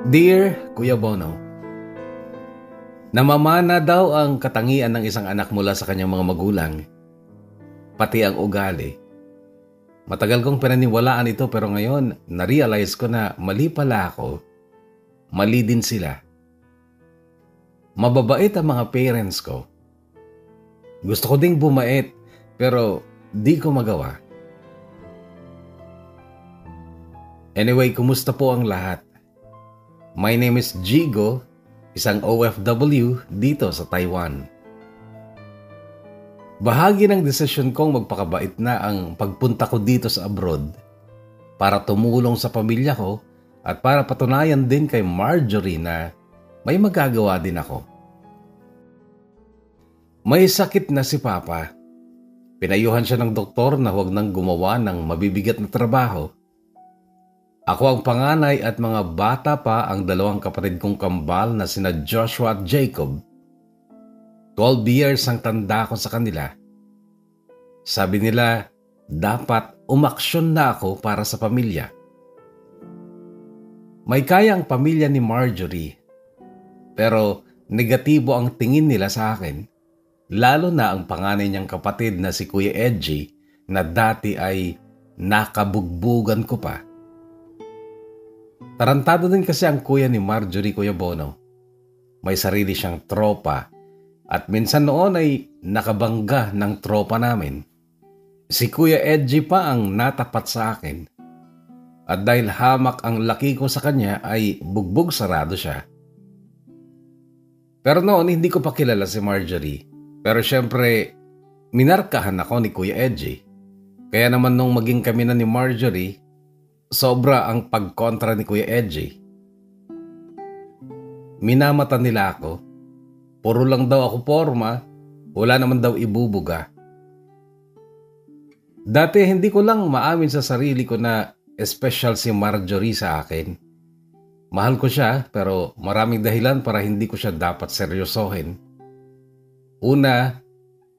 Dear Kuya Bono, namamana daw ang katangian ng isang anak mula sa kanyang mga magulang, pati ang ugali. Matagal kong pinaniwalaan ito pero ngayon na-realize ko na mali pala ako, mali din sila. Mababait ang mga parents ko. Gusto ko ding bumait pero di ko magawa. Anyway, kumusta po ang lahat? My name is Jigo, isang OFW dito sa Taiwan. Bahagi ng desisyon kong magpakabait na ang pagpunta ko dito sa abroad para tumulong sa pamilya ko at para patunayan din kay Marjorie na may magagawa din ako. May sakit na si Papa. Pinayuhan siya ng doktor na huwag nang gumawa ng mabibigat na trabaho. Ako ang panganay at mga bata pa ang dalawang kapatid kong kambal na sina Joshua at Jacob. 12 years ang tanda ko sa kanila. Sabi nila, dapat umaksyon na ako para sa pamilya. May kaya ang pamilya ni Marjorie, pero negatibo ang tingin nila sa akin, lalo na ang panganay niyang kapatid na si Kuya Edgy na dati ay nakabugbugan ko pa. Tarantado din kasi ang kuya ni Marjorie, Kuya Bono. May sarili siyang tropa at minsan noon ay nakabangga ng tropa namin. Si Kuya Edgy pa ang natapat sa akin. At dahil hamak ang laki ko sa kanya ay bugbog sarado siya. Pero noon hindi ko pa kilala si Marjorie. Pero syempre, minarkahan ako ni Kuya Edgy. Kaya naman nung maging kami na ni Marjorie, sobra ang pagkontra ni Kuya Edgy. Minamata nila ako. Puro lang daw ako porma, wala naman daw ibubuga. Dati hindi ko lang maamin sa sarili ko na special si Marjorie sa akin. Mahal ko siya pero maraming dahilan para hindi ko siya dapat seryosohin. Una,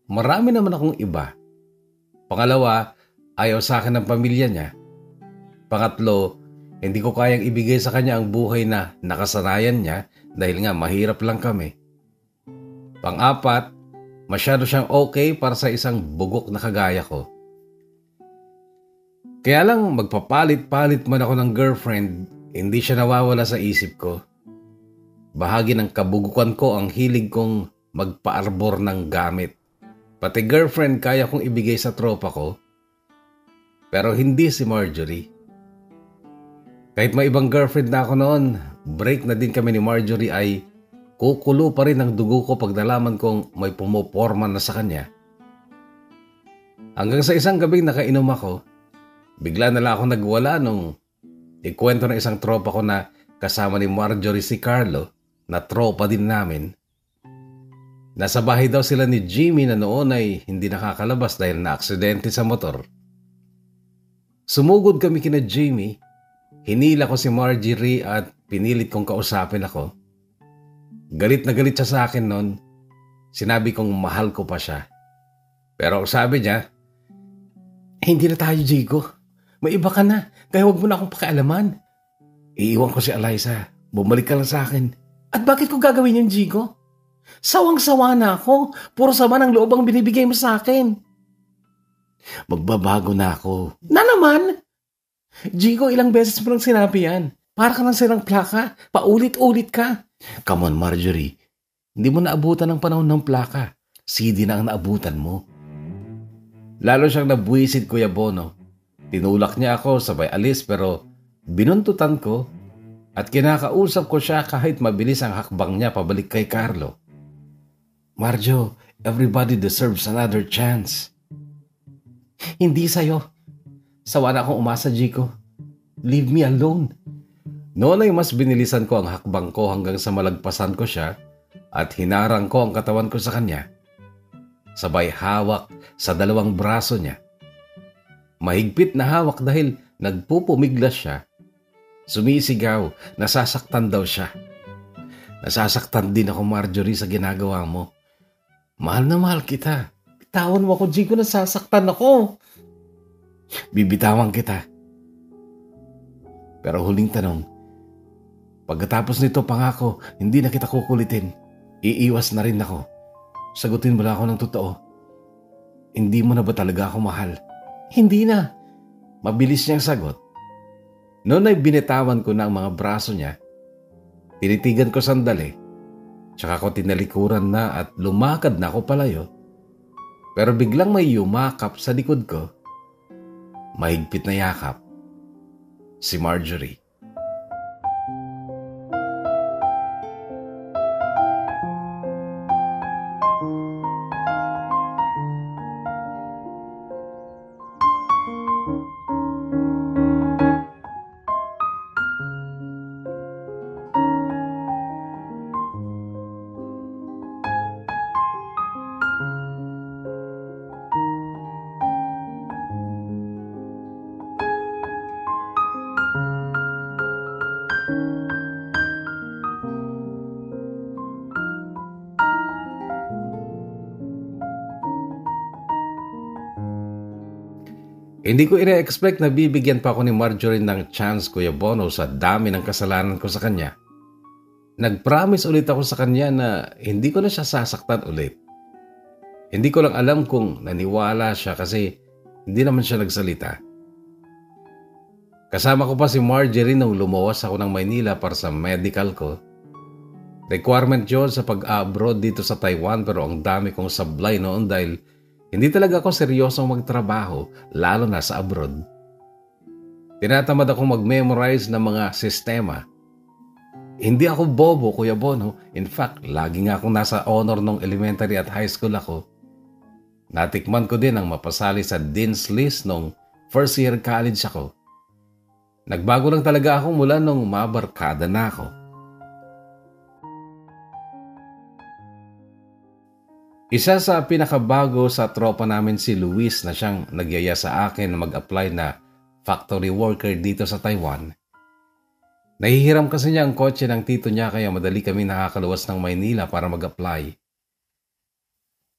marami naman akong iba. Pangalawa, ayaw sa akin ng pamilya niya. Pangatlo, hindi ko kayang ibigay sa kanya ang buhay na nakasanayan niya dahil nga mahirap lang kami. Pang-apat, masyado siyang okay para sa isang bugok na kagaya ko. Kaya lang magpapalit-palit man ako ng girlfriend, hindi siya nawawala sa isip ko. Bahagi ng kabugukan ko ang hilig kong magpaarbor ng gamit. Pati girlfriend kaya kong ibigay sa tropa ko, pero hindi si Marjorie. Kahit may ibang girlfriend na ako noon, break na din kami ni Marjorie ay kukulo pa rin ang dugo ko pag nalaman kong may pumoporma na sa kanya. Hanggang sa isang gabing nakainom ako, bigla na lang ako nagwala nung ikwento ng isang tropa ko na kasama ni Marjorie si Carlo na tropa din namin. Nasa bahay daw sila ni Jimmy na noon ay hindi nakakalabas dahil na-aksidente sa motor. Sumugod kami kina Jimmy. Hinila ko si Marjorie at pinilit kong kausapin ako. Galit na galit siya sa akin noon. Sinabi kong mahal ko pa siya. Pero sabi niya, hindi na tayo, Jigo. May iba ka na, kaya huwag mo na akong pakialaman. Iiwan ko si Eliza. Bumalik ka lang sa akin. At bakit ko gagawin yung Jigo? Sawang-sawa na ako. Puro sama ng loob ang binibigay mo sa akin. Magbabago na ako. Na naman? Jigo, ilang beses mo lang sinabi yan. Para ka ng sirang plaka. Paulit-ulit ka. Come on, Marjorie. Hindi mo naabutan ng panahon ng plaka. CD na ang naabutan mo. Lalo siyang nabwisit, Kuya Bono. Tinulak niya ako sabay alis pero binuntutan ko at kinakausap ko siya kahit mabilis ang hakbang niya pabalik kay Carlo. Marjo, everybody deserves another chance. Hindi sa'yo. Sawa na akong umasa, Jigo. Leave me alone. Noon ay mas binilisan ko ang hakbang ko hanggang sa malagpasan ko siya at hinarang ko ang katawan ko sa kanya. Sabay hawak sa dalawang braso niya. Mahigpit na hawak dahil nagpupumiglas siya. Sumisigaw, nasasaktan daw siya. Nasasaktan din ako, Marjorie, sa ginagawa mo. Mahal na mahal kita. Bitawan mo ako, Jigo, nasasaktan ako. Bibitawan kita. Pero huling tanong, Pagkatapos nito pangako, hindi na kita kukulitin. Iiwas na rin ako. Sagutin mo lang ako ng totoo. Hindi mo na ba talaga ako mahal? Hindi na. Mabilis niyang sagot. Noon ay binitawan ko na ang mga braso niya. Tinitigan ko sandali. Tsaka ko tinalikuran na at lumakad na ako palayo. Pero biglang may yumakap sa likod ko. Mahigpit na yakap. Si Marjorie. Hindi ko ina-expect na bibigyan pa ako ni Marjorie ng chance, Kuya Bono, sa dami ng kasalanan ko sa kanya. Nag-promise ulit ako sa kanya na hindi ko na siya sasaktan ulit. Hindi ko lang alam kung naniwala siya kasi hindi naman siya nagsalita. Kasama ko pa si Marjorie nung lumuwas ako ng Maynila para sa medical ko. Requirement yun sa pag-abroad dito sa Taiwan pero ang dami kong sablay noon dahil hindi talaga ako seryosong magtrabaho, lalo na sa abroad. Tinatamad akong mag-memorize ng mga sistema. Hindi ako bobo, Kuya Bono. In fact, lagi nga akong nasa honor nung elementary at high school ako. Natikman ko din ang mapasali sa Dean's List nung first year college ako. Nagbago lang talaga ako mula nung mabarkada na ako. Isa sa pinakabago sa tropa namin si Luis na siyang nagyaya sa akin na mag-apply na factory worker dito sa Taiwan. Nahihiram kasi niya ang kotse ng tito niya kaya madali kami nakakaluwas ng Maynila para mag-apply.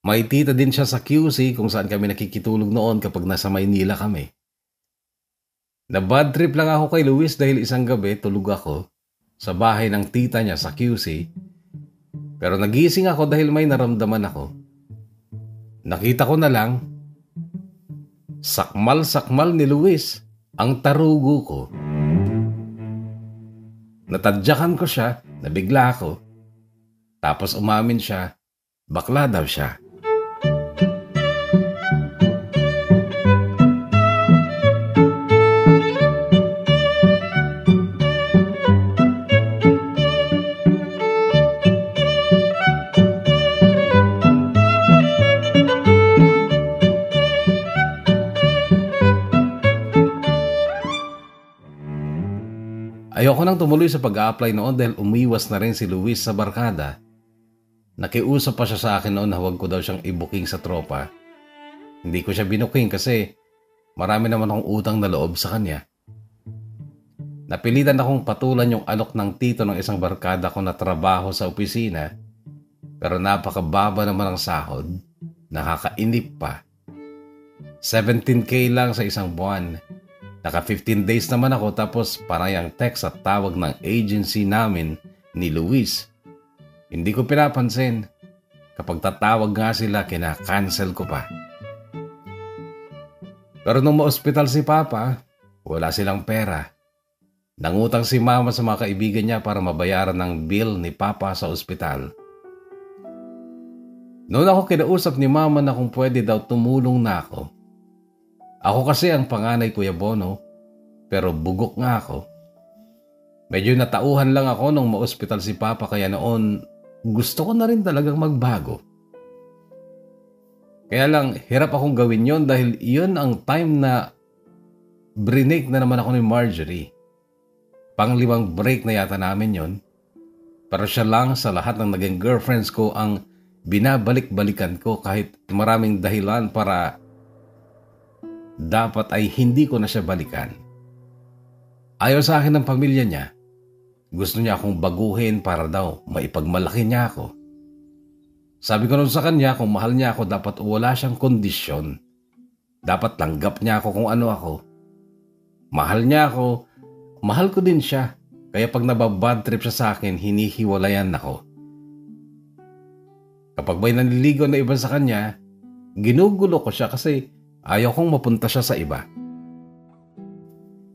May tita din siya sa QC kung saan kami nakikitulog noon kapag nasa Maynila kami. Na bad trip lang ako kay Luis dahil isang gabi tulog ako sa bahay ng tita niya sa QC. Pero nagising ako dahil may naramdaman ako. Nakita ko na lang, sakmal-sakmal ni Luis ang tarugo ko. Natadyakan ko siya, nabigla ako. Tapos umamin siya, bakla daw siya. Ayoko nang tumuloy sa pag-a-apply noon dahil umiwas na rin si Luis sa barkada. Nakiusap pa siya sa akin noon na huwag ko daw siyang i-booking sa tropa. Hindi ko siya binuking kasi marami naman akong utang na loob sa kanya. Napilitan akong patulan yung alok ng tito ng isang barkada ko na trabaho sa opisina pero napakababa naman ang sahod. Nakakainip pa. 17K lang sa isang buwan. Naka 15 days naman ako tapos parang text at tawag ng agency namin ni Luis. Hindi ko pinapansin. Kapag tatawag nga sila, kina-cancel ko pa. Pero nung ma-hospital si Papa, wala silang pera. Nangutang si Mama sa mga kaibigan niya para mabayaran ng bill ni Papa sa ospital. Noon ako kinausap ni Mama na kung pwede daw tumulong na ako. Ako kasi ang panganay, Kuya Bono, pero bugok nga ako. Medyo natauhan lang ako nung ma-hospital si Papa kaya noon gusto ko na rin talagang magbago. Kaya lang hirap akong gawin yon dahil iyon ang time na break na naman ako ni Marjorie. Pang-5 break na yata namin yon. Pero siya lang sa lahat ng naging girlfriends ko ang binabalik-balikan ko kahit maraming dahilan para dapat ay hindi ko na siya balikan. Ayaw sa akin ng pamilya niya. Gusto niya akong baguhin para daw maipagmalaki niya ako. Sabi ko noon sa kanya kung mahal niya ako dapat wala siyang kondisyon. Dapat tanggap niya ako kung ano ako. Mahal niya ako, mahal ko din siya. Kaya pag nababad trip siya sa akin, hinihiwalayan ako. Kapag may nanliligaw na iba sa kanya, ginugulo ko siya kasi ayaw kong mapunta siya sa iba.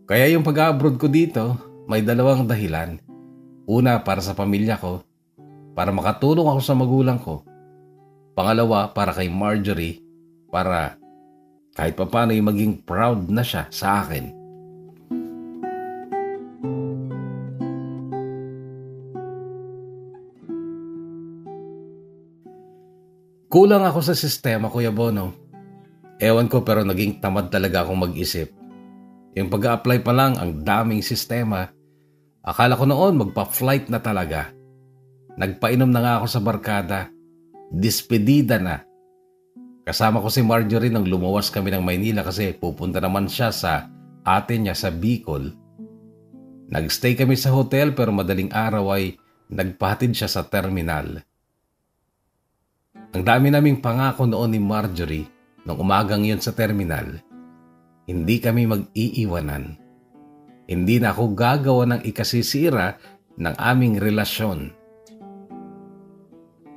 Kaya yung pag-abroad ko dito, may dalawang dahilan. Una, para sa pamilya ko, para makatulong ako sa magulang ko. Pangalawa, para kay Marjorie, para kahit papaano yung maging proud na siya sa akin. Kulang ako sa sistema, Kuya Bono. Ewan ko, pero naging tamad talaga akong mag-isip. Yung pag-a-apply pa lang, ang daming sistema. Akala ko noon magpa-flight na talaga. Nagpainom na nga ako sa barkada. Dispedida na. Kasama ko si Marjorie nang lumuwas kami ng Maynila kasi pupunta naman siya sa ate niya sa Bicol. Nagstay kami sa hotel pero madaling araw ay nagpahatid siya sa terminal. Ang dami naming pangako noon ni Marjorie nung umagang yun sa terminal. Hindi kami mag-iiwanan. Hindi na ako gagawa ng ikasisira ng aming relasyon.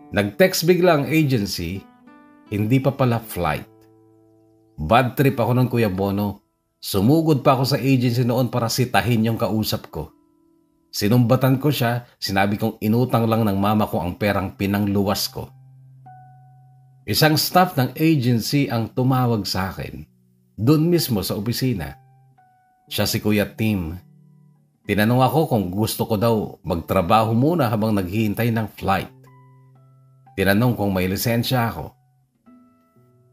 Nag-text bigla ang agency, hindi pa pala flight. Bad trip ako nun, Kuya Bono. Sumugod pa ako sa agency noon para sitahin yung kausap ko. Sinumbatan ko siya, sinabi kong inutang lang ng mama ko ang perang pinangluwas ko. Isang staff ng agency ang tumawag sa akin, doon mismo sa opisina. Siya si Kuya Tim. Tinanong ako kung gusto ko daw magtrabaho muna habang naghihintay ng flight. Tinanong kung may lisensya ako.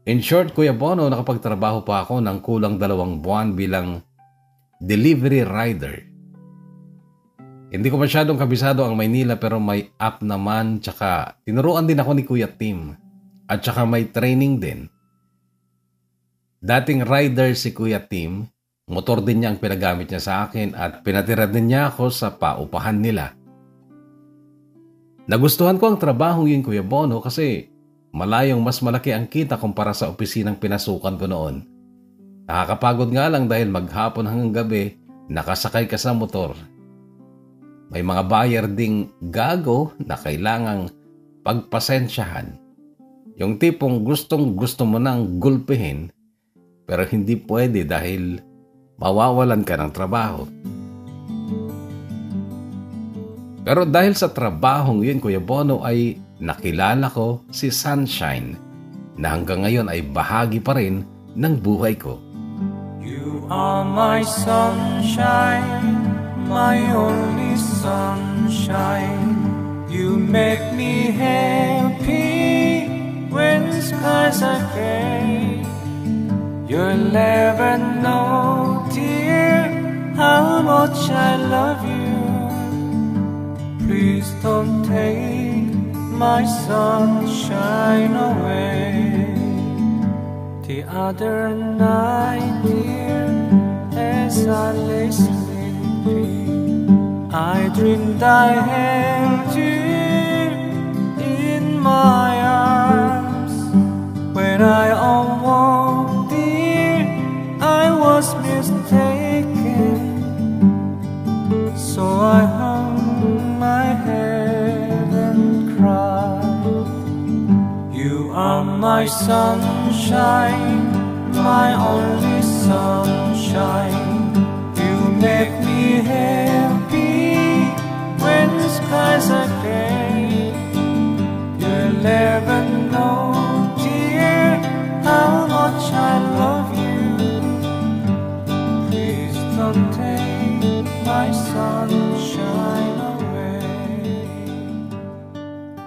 In short, Kuya Bono, nakapagtrabaho pa ako ng kulang 2 buwan bilang delivery rider. Hindi ko masyadong kabisado ang Maynila pero may app naman, tsaka tinuruan din ako ni Kuya Tim. At saka may training din. Dating rider si Kuya Tim, motor din niya ang pinagamit niya sa akin at pinatira din niya ako sa paupahan nila. Nagustuhan ko ang trabaho yun, Kuya Bono, kasi malayong mas malaki ang kita kumpara sa opisinang pinasukan ko noon. Nakakapagod nga lang dahil maghapon hanggang gabi, nakasakay ka sa motor. May mga buyer ding gago na kailangang pagpasensyahan. Yung tipong gustong-gusto mo nang gulpihin, pero hindi pwede dahil mawawalan ka ng trabaho. Pero dahil sa trabahong yun, Kuya Bono, ay nakilala ko si Sunshine na hanggang ngayon ay bahagi pa rin ng buhay ko. You are my sunshine, my only sunshine. You make me happy when skies are gray. You'll never know, dear, how much I love you. Please don't take my sunshine away. The other night, dear, as I lay sleeping, I dreamed I held you in my arms. When I awoke, dear, I was mistaken. So I hung my head and cried. You are my sunshine, my only sunshine. You make me happy when the skies are gray. You'll never know, dear, how much I love you. Please don't take my sunshine away.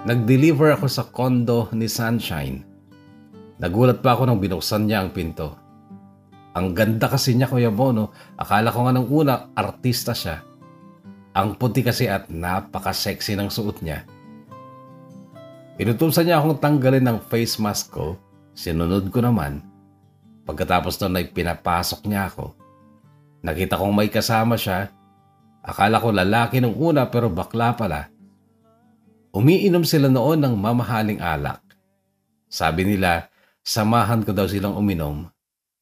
Nag-deliver ako sa condo ni Sunshine. Nagulat pa ako nang binuksan niya ang pinto. Ang ganda kasi niya, Kuya Bono. Akala ko nga nung una, artista siya. Ang puti kasi at napaka-sexy ng suot niya. Inutusan niya akong tanggalin ng face mask ko. Sinunod ko naman. Pagkatapos nun ay pinapasok niya ako. Nakita kong may kasama siya. Akala ko lalaki nung una pero bakla pala. Umiinom sila noon ng mamahaling alak. Sabi nila, samahan ko daw silang uminom.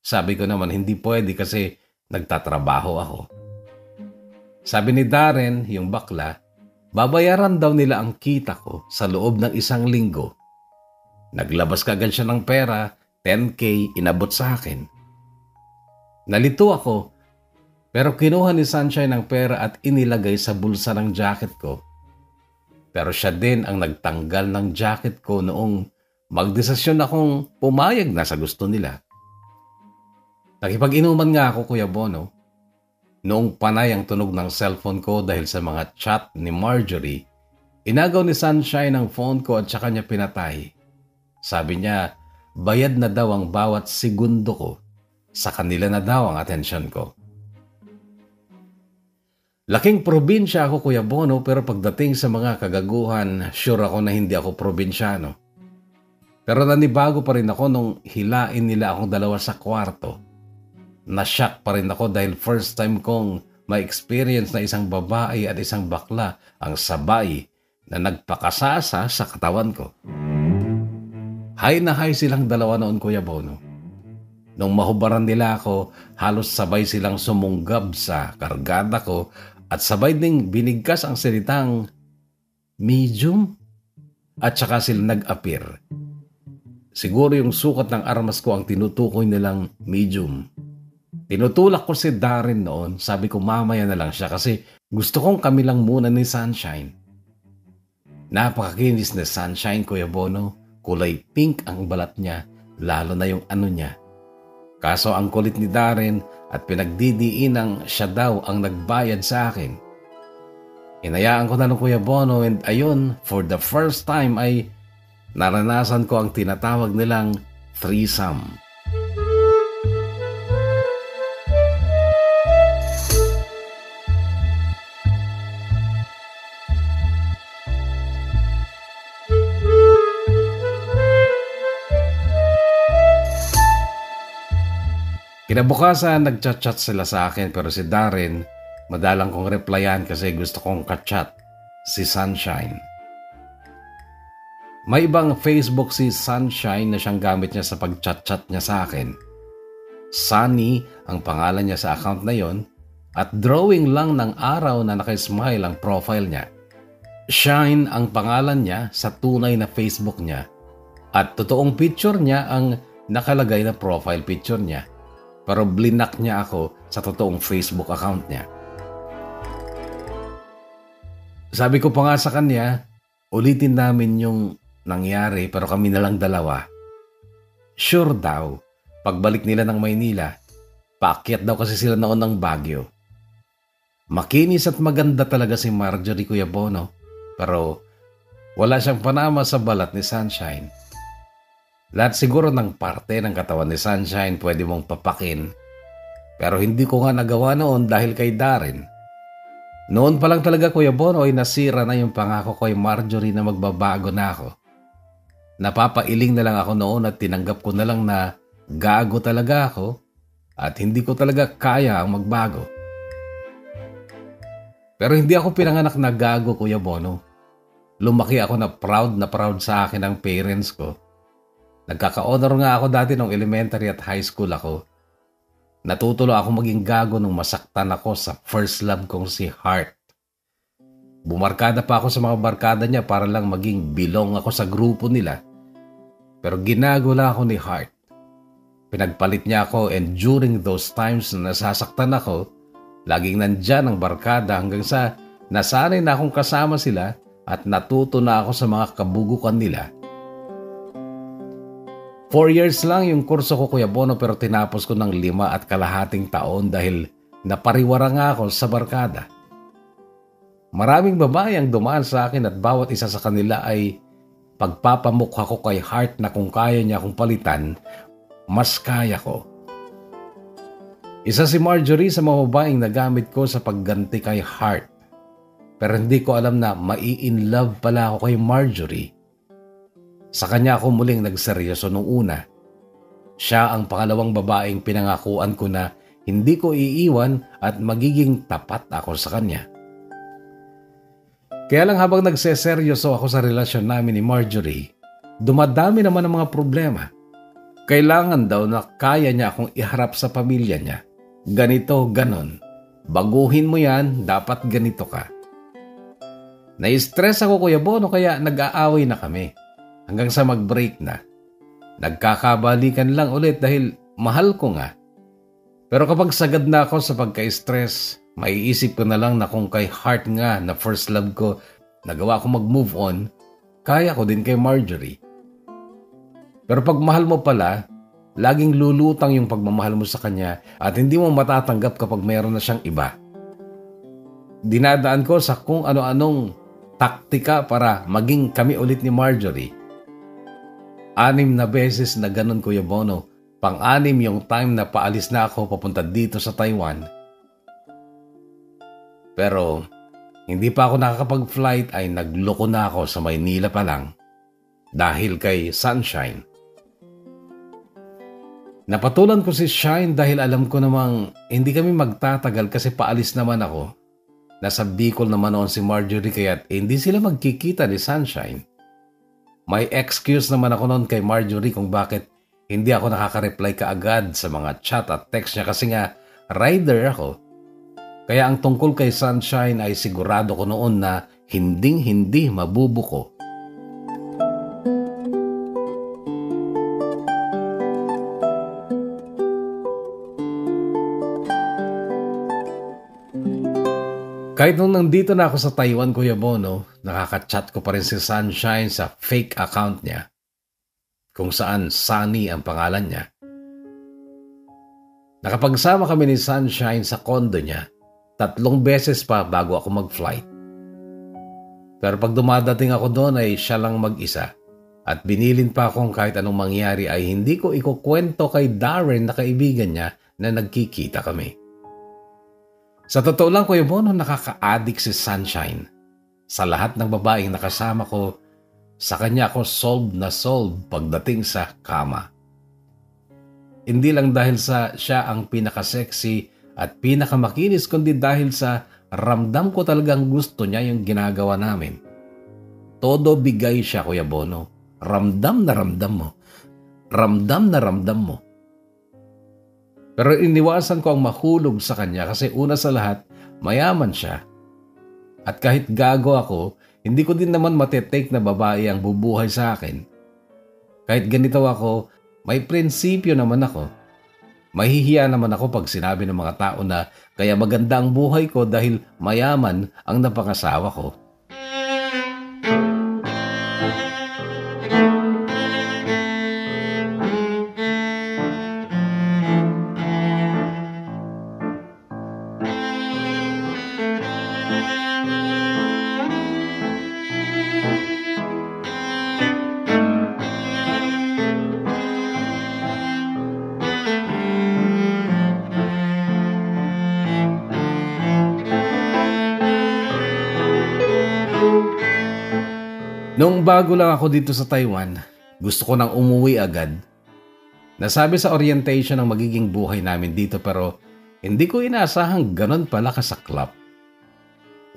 Sabi ko naman hindi pwede kasi nagtatrabaho ako. Sabi ni Darren, yung bakla, babayaran daw nila ang kita ko sa loob ng 1 linggo. Naglabas kagad siya ng pera, 10K inabot sa akin. Nalito ako, pero kinuha ni Sunshine ang pera at inilagay sa bulsa ng jacket ko. Pero siya din ang nagtanggal ng jacket ko noong magdesisyon akong pumayag na sa gusto nila. Nakipag-inuman nga ako, Kuya Bono. Noong panay ang tunog ng cellphone ko dahil sa mga chat ni Marjorie, inagaw ni Sunshine ang phone ko at saka niya pinatay. Sabi niya, bayad na daw ang bawat segundo ko. Sa kanila na daw ang atensyon ko. Laking probinsya ako, Kuya Bono, pero pagdating sa mga kagaguhan, sure ako na hindi ako probinsyano. Pero nanibago pa rin ako nung hilain nila akong 2 sa kwarto. Na-shock pa rin ako dahil first time kong ma-experience na isang babae at isang bakla ang sabay na nagpakasasa sa katawan ko. High na high silang 2 noon, Kuya Bono. Nung mahubaran nila ako, halos sabay silang sumunggab sa kargada ko at sabay ding binigkas ang salitang medium at saka sila nag-appear. Siguro yung sukat ng armas ko ang tinutukoy nilang medium. Tinutulak ko si Darren noon, sabi ko mamaya na lang siya kasi gusto kong kami lang muna ni Sunshine. Napakakinis na Sunshine, Kuya Bono. Kulay pink ang balat niya, lalo na yung ano niya. Kaso ang kulit ni Darren at pinagdidiinang siya daw ang nagbayad sa akin. Inayaan ko na ng Kuya Bono and ayun, for the first time ay naranasan ko ang tinatawag nilang threesome. Kinabukasan, nagchat-chat sila sa akin pero si Darren, madalang kong replyan kasi gusto kong kachat si Sunshine. May ibang Facebook si Sunshine na siyang gamit niya sa pag-chat-chat niya sa akin. Sunny ang pangalan niya sa account na yon at drawing lang ng araw na nakismile ang profile niya. Shine ang pangalan niya sa tunay na Facebook niya at totoong picture niya ang nakalagay na profile picture niya. Pero blinak niya ako sa totoong Facebook account niya. Sabi ko pa nga sa kanya, ulitin namin yung nangyari pero kami na lang 2. Sure daw, pagbalik nila ng Maynila, paakyat daw kasi sila noon ng Baguio. Makinis at maganda talaga si Marjorie, Kuya Bono, pero wala siyang panama sa balat ni Sunshine. Lahat siguro ng parte ng katawan ni Sunshine pwede mong papakin. Pero hindi ko nga nagawa noon dahil kay Darren. Noon pa lang talaga, Kuya Bono, ay nasira na yung pangako kay Marjorie na magbabago na ako. Napapailing na lang ako noon at tinanggap ko na lang na gago talaga ako at hindi ko talaga kaya ang magbago. Pero hindi ako pinanganak na gago, Kuya Bono. Lumaki ako na proud sa akin ang parents ko. Nagkaka-honor nga ako dati nung elementary at high school ako. Natutulo ako maging gago nung masaktan ako sa first love kong si Heart. Bumarkada pa ako sa mga barkada niya para lang maging belong ako sa grupo nila. Pero ginago lang ako ni Heart. Pinagpalit niya ako and during those times na nasasaktan ako, laging nandyan ang barkada hanggang sa nasanay na akong kasama sila at natuto na ako sa mga kabugukan nila. 4 years lang yung kurso ko, Kuya Bono, pero tinapos ko ng 5.5 taon dahil napariwara nga ako sa barkada. Maraming babae ang dumaan sa akin at bawat isa sa kanila ay pagpapamukha ko kay Heart na kung kaya niya akong palitan, mas kaya ko. Isa si Marjorie sa mga babaeng nagamit ko sa pagganti kay Heart. Pero hindi ko alam na mai-in love pala ako kay Marjorie. Sa kanya ako muling nagseryoso nung una. Siya ang pangalawang babaeng pinangakuan ko na hindi ko iiwan at magiging tapat ako sa kanya. Kaya lang habang nagseseryoso ako sa relasyon namin ni Marjorie, dumadami naman ang mga problema. Kailangan daw na kaya niya akong iharap sa pamilya niya. Ganito, ganon. Baguhin mo yan, dapat ganito ka. Na-stress ako Kuya Bono kaya nag-aaway na kami. Hanggang sa mag-break na. Nagkakabalikan lang ulit dahil mahal ko nga. Pero kapag sagad na ako sa pagka-stress, maiisip ko na lang na kung kay Heart nga na first love ko, nagawa ko mag-move on, kaya ko din kay Marjorie. Pero pag mahal mo pala, laging lulutang yung pagmamahal mo sa kanya at hindi mo matatanggap kapag mayroon na siyang iba. Dinadaan ko sa kung ano-anong taktika para maging kami ulit ni Marjorie. 6 na beses na ganun Kuya Bono. Pang-6 yung time na paalis na ako papunta dito sa Taiwan. Pero hindi pa ako nakakapag-flight ay nagloko na ako sa Maynila pa lang dahil kay Sunshine. Napatulan ko si Shine dahil alam ko namang hindi kami magtatagal kasi paalis naman ako. Nasa Bicol naman noon si Marjorie kaya't hindi sila magkikita ni Sunshine. May excuse naman ako noon kay Marjorie kung bakit hindi ako nakaka-reply kaagad sa mga chat at text niya kasi nga rider ako. Kaya ang tungkol kay Sunshine ay sigurado ko noon na hinding-hindi mabubuko. Kahit nung nandito na ako sa Taiwan, Kuya Bono, nakaka-chat ko pa rin si Sunshine sa fake account niya, kung saan Sunny ang pangalan niya. Nakapagsama kami ni Sunshine sa condo niya, 3 beses pa bago ako mag-flight. Pero pag dumadating ako doon ay siya lang mag-isa at binilin pa akong kahit anong mangyari ay hindi ko ikukwento kay Darren na kaibigan niya na nagkikita kami. Sa totoo lang Kuya Bono, nakaka-addict si Sunshine. Sa lahat ng babaeng nakasama ko, sa kanya ako solve na solve pagdating sa kama. Hindi lang dahil sa siya ang pinaka-sexy at pinaka-makinis kundi dahil sa ramdam ko talagang gusto niya yung ginagawa namin. Todo bigay siya Kuya Bono. Ramdam na ramdam mo. Ramdam na ramdam mo. Pero iniwasan ko ang mahulog sa kanya kasi una sa lahat, mayaman siya. At kahit gago ako, hindi ko din naman matetake na babae ang bubuhay sa akin. Kahit ganito ako, may prinsipyo naman ako. Mahihiya naman ako pag sinabi ng mga tao na kaya maganda ang buhay ko dahil mayaman ang napangasawa ko. Noong bago lang ako dito sa Taiwan, gusto ko nang umuwi agad. Nasabi sa orientation ang magiging buhay namin dito pero hindi ko inaasahang ganon pala kasaklap.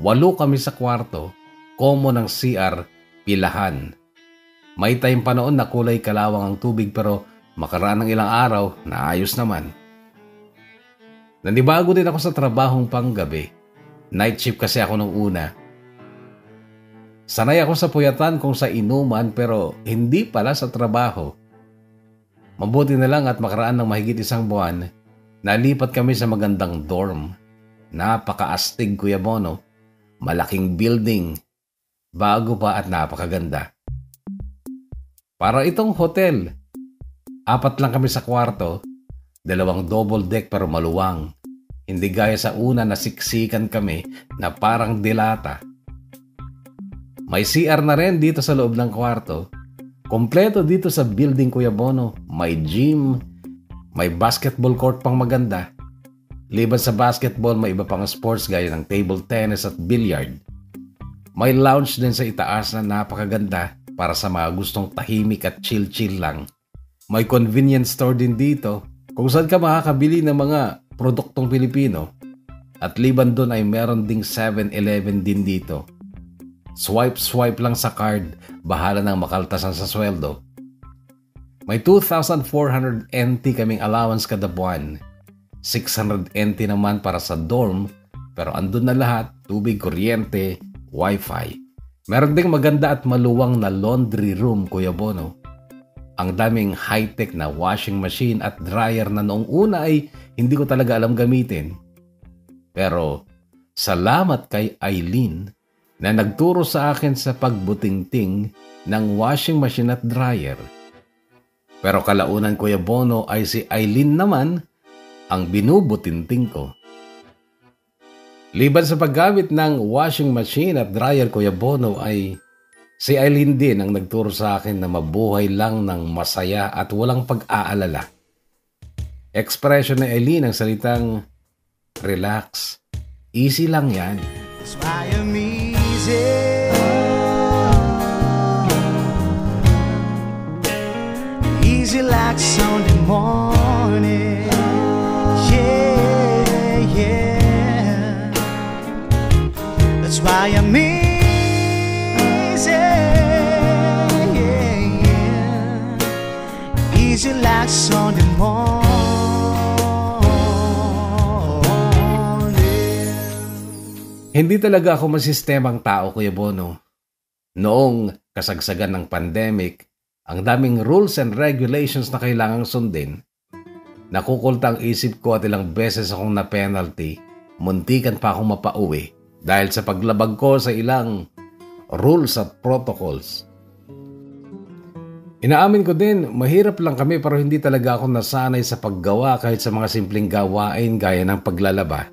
8 kami sa kwarto, common ng CR, pilahan. May time pa noon na kulay kalawang ang tubig pero makaraan ng ilang araw, naayos naman. Nanibago din ako sa trabahong panggabi. Night shift kasi ako nung una. Sanay ako sa puyatan kung sa inuman pero hindi pala sa trabaho. Mabuti na lang at makaraan ng mahigit 1 buwan, nalipat kami sa magandang dorm. Napaka-astig Kuya Bono. Malaking building. Bago pa at napakaganda. Para itong hotel. 4 lang kami sa kwarto. 2 double deck pero maluwang. Hindi gaya sa una na siksikan kami na parang dilata. May CR na rin dito sa loob ng kwarto. Kompleto dito sa building Kuya Bono. May gym, may basketball court pang maganda. Liban sa basketball, may iba pang sports gaya ng table tennis at billiard. May lounge din sa itaas na napakaganda para sa mga gustong tahimik at chill-chill lang. May convenience store din dito kung saan ka makakabili ng mga produktong Pilipino. At liban doon ay meron ding 7-Eleven din dito. Swipe lang sa card, bahala nang makaltasan sa sweldo. May 2,400 NT kaming allowance kada buwan. 600 NT naman para sa dorm Pero andun na lahat, tubig, kuryente, wifi. Meron ding maganda at maluwang na laundry room, Kuya Bono. Ang daming high-tech na washing machine at dryer na noong una ay hindi ko talaga alam gamitin. Pero salamat kay Eileen na nagturo sa akin sa pagbutingting ng washing machine at dryer. Pero kalaunan, Kuya Bono, ay si Eileen naman ang binubutinting ko. Liban sa paggamit ng washing machine at dryer, Kuya Bono, ay si Eileen din ang nagturo sa akin na mabuhay lang ng masaya at walang pag-aalala. Expression ni Eileen ang salitang, relax, easy lang yan. That's why I'm easy. Easy like Sunday morning. Yeah, yeah. That's why I'm easy. Yeah, yeah. Easy like Sunday morning. Hindi talaga ako masistemang tao, Kuya Bono. Noong kasagsagan ng pandemic, ang daming rules and regulations na kailangang sundin. Nakukulta ang isip ko at ilang beses akong na-penalty, muntikan pa akong mapauwi dahil sa paglabag ko sa ilang rules at protocols. Inaamin ko din, mahirap lang kami pero hindi talaga ako nasanay sa paggawa kahit sa mga simpleng gawain gaya ng paglalaba.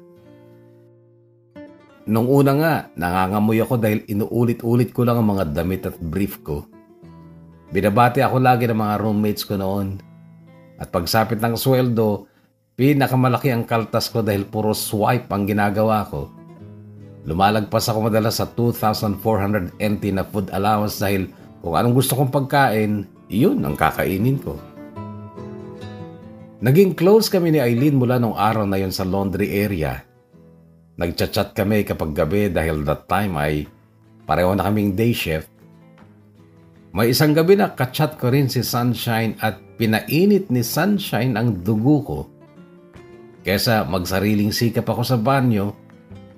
Nung una nga, nangangamoy ako dahil inuulit-ulit ko lang ang mga damit at brief ko. Binabati ako lagi ng mga roommates ko noon. At pagsapit ng sweldo, pinakamalaki ang kaltas ko dahil puro swipe ang ginagawa ko. Lumalagpas ako madalas sa 2,400 NT na food allowance dahil kung anong gusto kong pagkain, iyon ang kakainin ko. Naging close kami ni Eileen mula nung araw na yon sa laundry area. Nagchat-chat kami kapag gabi dahil that time ay pareho na kaming day shift. May isang gabi na kachat ko rin si Sunshine at pinainit ni Sunshine ang dugo ko. Kesa magsariling sikap ako sa banyo,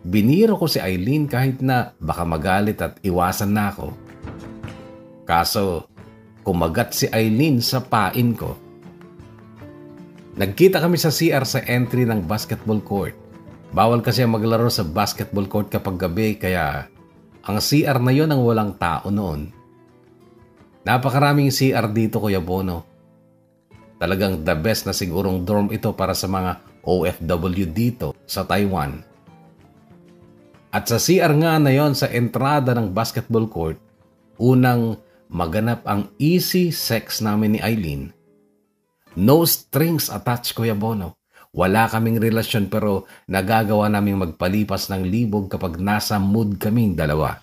biniro ko si Eileen kahit na baka magalit at iwasan na ako. Kaso, kumagat si Eileen sa pain ko. Nagkita kami sa CR sa entry ng basketball court. Bawal kasi maglaro sa basketball court kapag gabi kaya ang CR na yon ang walang tao noon. Napakaraming CR dito, Kuya Bono. Talagang the best na sigurong dorm ito para sa mga OFW dito sa Taiwan. At sa CR nga na yon sa entrada ng basketball court, unang maganap ang easy sex namin ni Eileen. No strings attached, Kuya Bono. Wala kaming relasyon pero nagagawa naming magpalipas ng libog kapag nasa mood kaming dalawa.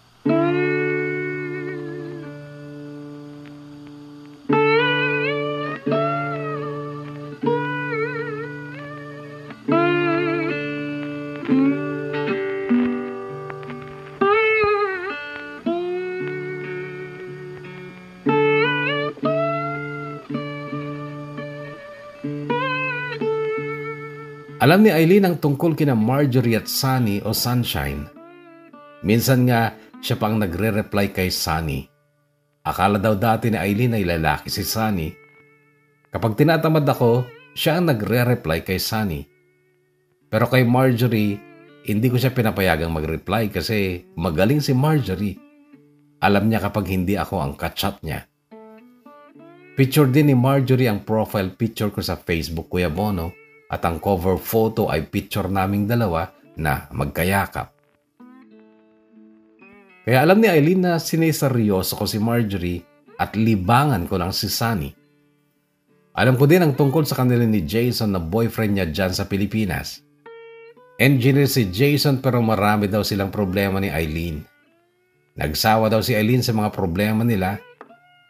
Alam ni Eileen ang tungkol kina Marjorie at Sunny o Sunshine. Minsan nga siya pang nagre-reply kay Sunny. Akala daw dati ni Eileen ay lalaki si Sunny. Kapag tinatamad ako, siya ang nagre-reply kay Sunny. Pero kay Marjorie, hindi ko siya pinapayagang mag-reply kasi magaling si Marjorie. Alam niya kapag hindi ako ang kachat niya. Picture din ni Marjorie ang profile picture ko sa Facebook, Kuya Bono. At ang cover photo ay picture naming dalawa na magkayakap. Kaya alam ni Eileen na sineseryoso ko si Marjorie at libangan ko lang si Sunny. Alam ko din ang tungkol sa kanila ni Jason na boyfriend niya dyan sa Pilipinas. Engineer si Jason pero marami daw silang problema ni Eileen. Nagsawa daw si Eileen sa mga problema nila.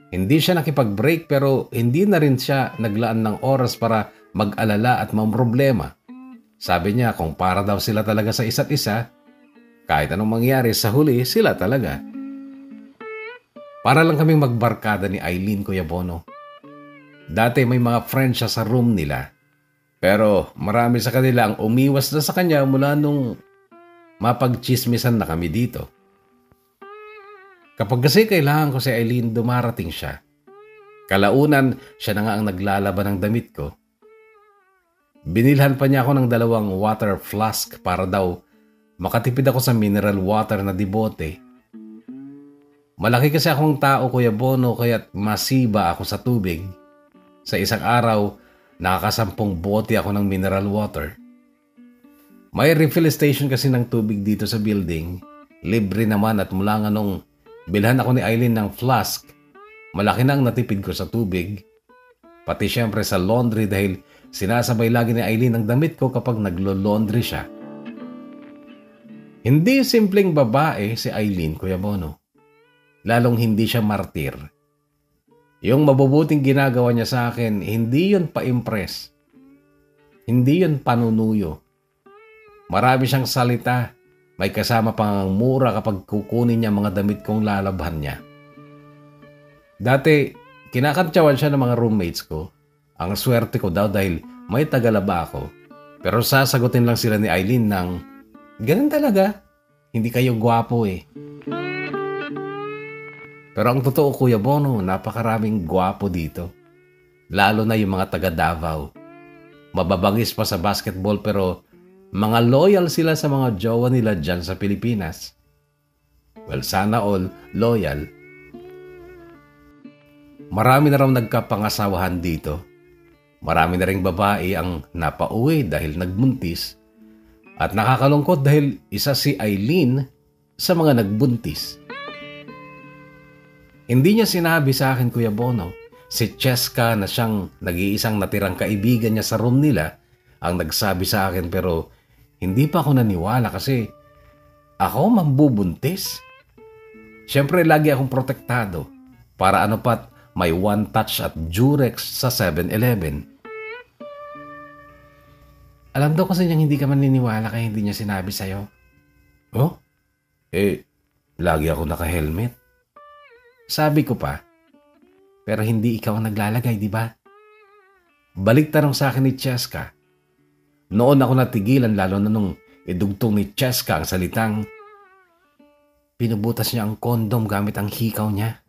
Hindi siya nakipag-break pero hindi na rin siya naglaan ng oras para mag-alala at mamroblema. Sabi niya kung para daw sila talaga sa isa't isa, kahit anong mangyari sa huli sila talaga. Para lang kaming magbarkada ni Eileen, Kuya Bono. Dati may mga friends siya sa room nila. Pero marami sa kanila ang umiwas na sa kanya mula nung mapagchismisan na kami dito. Kapag kasi kailangan ko si Eileen, dumarating siya. Kalaunan, siya na nga ang naglalaban ng damit ko. Binilhan pa niya ako ng 2 water flask para daw makatipid ako sa mineral water na dibote. Malaki kasi akong tao, Kuya Bono, kaya't masiba ako sa tubig. Sa isang araw, nakakasampung bote ako ng mineral water. May refill station kasi ng tubig dito sa building. Libre naman at mula nga nung bilhan ako ni Eileen ng flask, malaki na ang natipid ko sa tubig. Pati syempre sa laundry dahil sinasabay lagi ni Eileen ang damit ko kapag naglo-laundry siya. Hindi simpleng babae si Eileen, Kuya Bono. Lalong hindi siya martir. Yung mabubuting ginagawa niya sa akin, hindi yun pa-impress. Hindi yun panunuyo. Marami siyang salita. May kasama pang mura kapag kukunin niya mga damit kong lalabhan niya. Dati, kinakantsawan siya ng mga roommates ko. Ang swerte ko daw dahil may tagalaba ako. Pero sasagutin lang sila ni Eileen ng, ganun talaga. Hindi kayo gwapo eh. Pero ang totoo, Kuya Bono, napakaraming gwapo dito. Lalo na yung mga taga Davao. Mababangis pa sa basketball pero mga loyal sila sa mga jowa nila dyan sa Pilipinas. Well, sana all loyal. Marami na raw nagkapangasawahan dito. Marami na ring babae ang napauwi dahil nagbuntis. At nakakalungkot dahil isa si Eileen sa mga nagbuntis. Hindi niya sinabi sa akin, Kuya Bono, si Cheska na siyang nag-iisang natirang kaibigan niya sa room nila ang nagsabi sa akin pero hindi pa ako naniwala kasi ako mambubuntis. Siyempre lagi akong protektado para ano pat may one touch at Durex sa 7-Eleven. Alam daw kasi niyang hindi ka maniniwala kaya hindi niya sinabi sa'yo. Oh? Lagi ako naka-helmet. Sabi ko pa, pero hindi ikaw ang naglalagay, di ba? Balik tanong sa akin ni Cheska. Noon ako natigilan lalo na nung idugtong ni Cheska ang salitang pinubutas niya ang kondom gamit ang hikaw niya.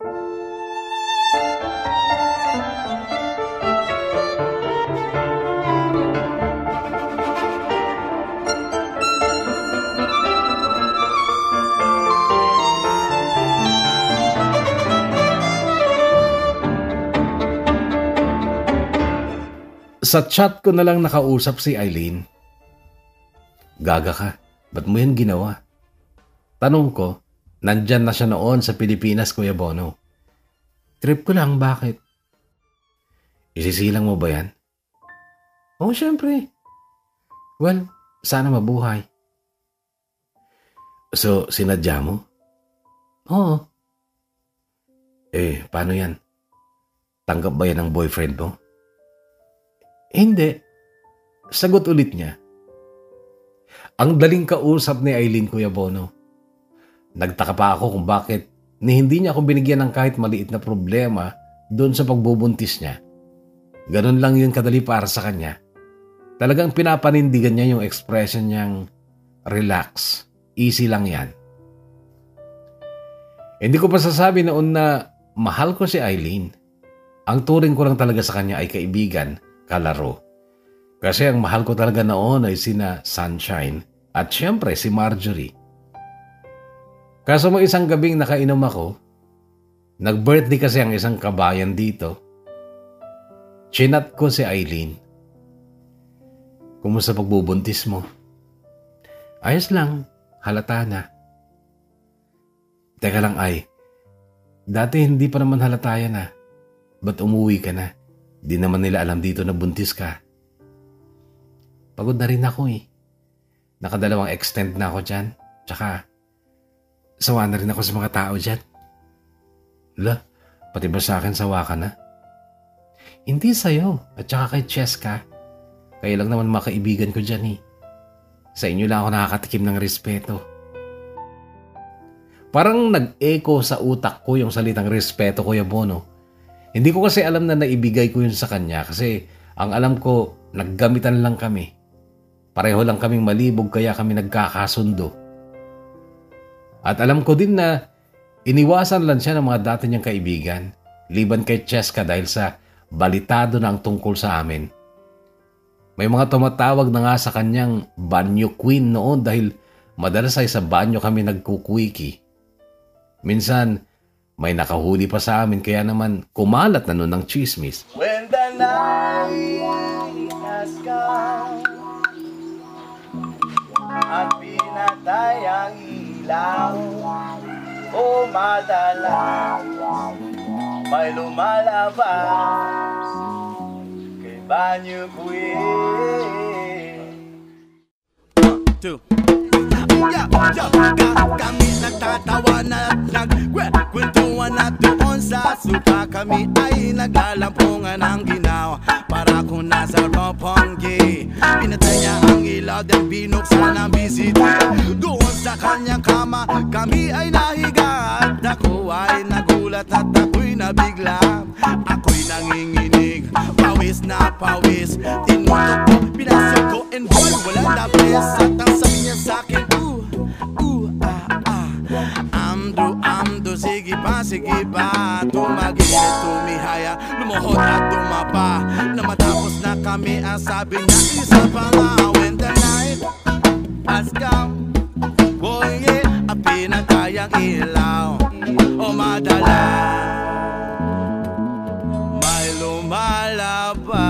Sa chat ko na lang nakausap si Eileen. Gaga ka, ba't mo yan ginawa? Tanong ko, nandyan na siya noon sa Pilipinas, Kuya Bono. Trip ko lang, bakit? Isisilang mo ba yan? Oo, syempre. Well, sana mabuhay. So, sinadya mo? Oo. Paano yan? Tanggap ba yan ng boyfriend mo? Hindi. Sagot ulit niya. Ang daling kausap ni Eileen, Kuya Bono. Nagtaka pa ako kung bakit hindi niya ako binigyan ng kahit maliit na problema doon sa pagbubuntis niya. Ganun lang yun kadali para sa kanya. Talagang pinapanindigan niya yung expression niyang relax. Easy lang yan. Hindi ko pa sasabi noon na mahal ko si Eileen. Ang turing ko lang talaga sa kanya ay kaibigan, kalaro. Kasi ang mahal ko talaga noon ay sina Sunshine at syempre si Marjorie. Kaso mo isang gabing nakainom ako, nag-birthday kasi ang isang kabayan dito. Chinat ko si Eileen. Kumusta pagbubuntis mo? Ayos lang, halata na. Teka lang dati hindi pa naman halata yan Ba't umuwi ka na? Di naman nila alam dito na buntis ka. Pagod na rin ako Nakadalawang extend na ako dyan. Tsaka, sawa na rin ako sa mga tao dyan. Pati ba sa akin sawa ka na? Hindi sa'yo at tsaka kay Cheska. Kaya lang naman mga kaibigan ko dyan Sa inyo lang ako nakakatikim ng respeto. Parang nag-echo sa utak ko yung salitang respeto, Kuya Bono. Hindi ko kasi alam na naibigay ko yun sa kanya kasi ang alam ko, naggamitan lang kami. Pareho lang kaming malibog kaya kami nagkakasundo. At alam ko din na iniwasan lang siya ng mga dati niyang kaibigan, liban kay Cheska dahil sa balitado na ang tungkol sa amin. May mga tumatawag na nga sa kanyang banyo queen noon dahil madalas ay sa banyo kami nagkukwiki. Minsan, may nakahuli pa sa amin kaya naman kumalat na nun ng chismis. When the night has come at pinatay ang ilaw, o madalas may lumalabas kay banyo queen. 1, 2 kami nagtatawa na nagkwentuhan na doon sa suka. Kami ay naglalampungan ng ginawa para kung nasa Roppongi. Pinatay niya ang ilaw at binuksan ang bisita. Doon sa kanyang kama kami ay nahiga at ako ay nagulat at ako'y nabigla. Ako'y nanginginig, pawis na pawis. Tinutok ko, pinasok ko and boy, walang labis. At ang sabi niya sa'kin, Amdo, sige pa, tumagilit, tumihaya, lumuhod at tumapa. Na matapos na kami, ang sabi niya, isa pa nga. When the night has come, boy, yeah, ang pinatayang ilaw, o madala, may lumalabas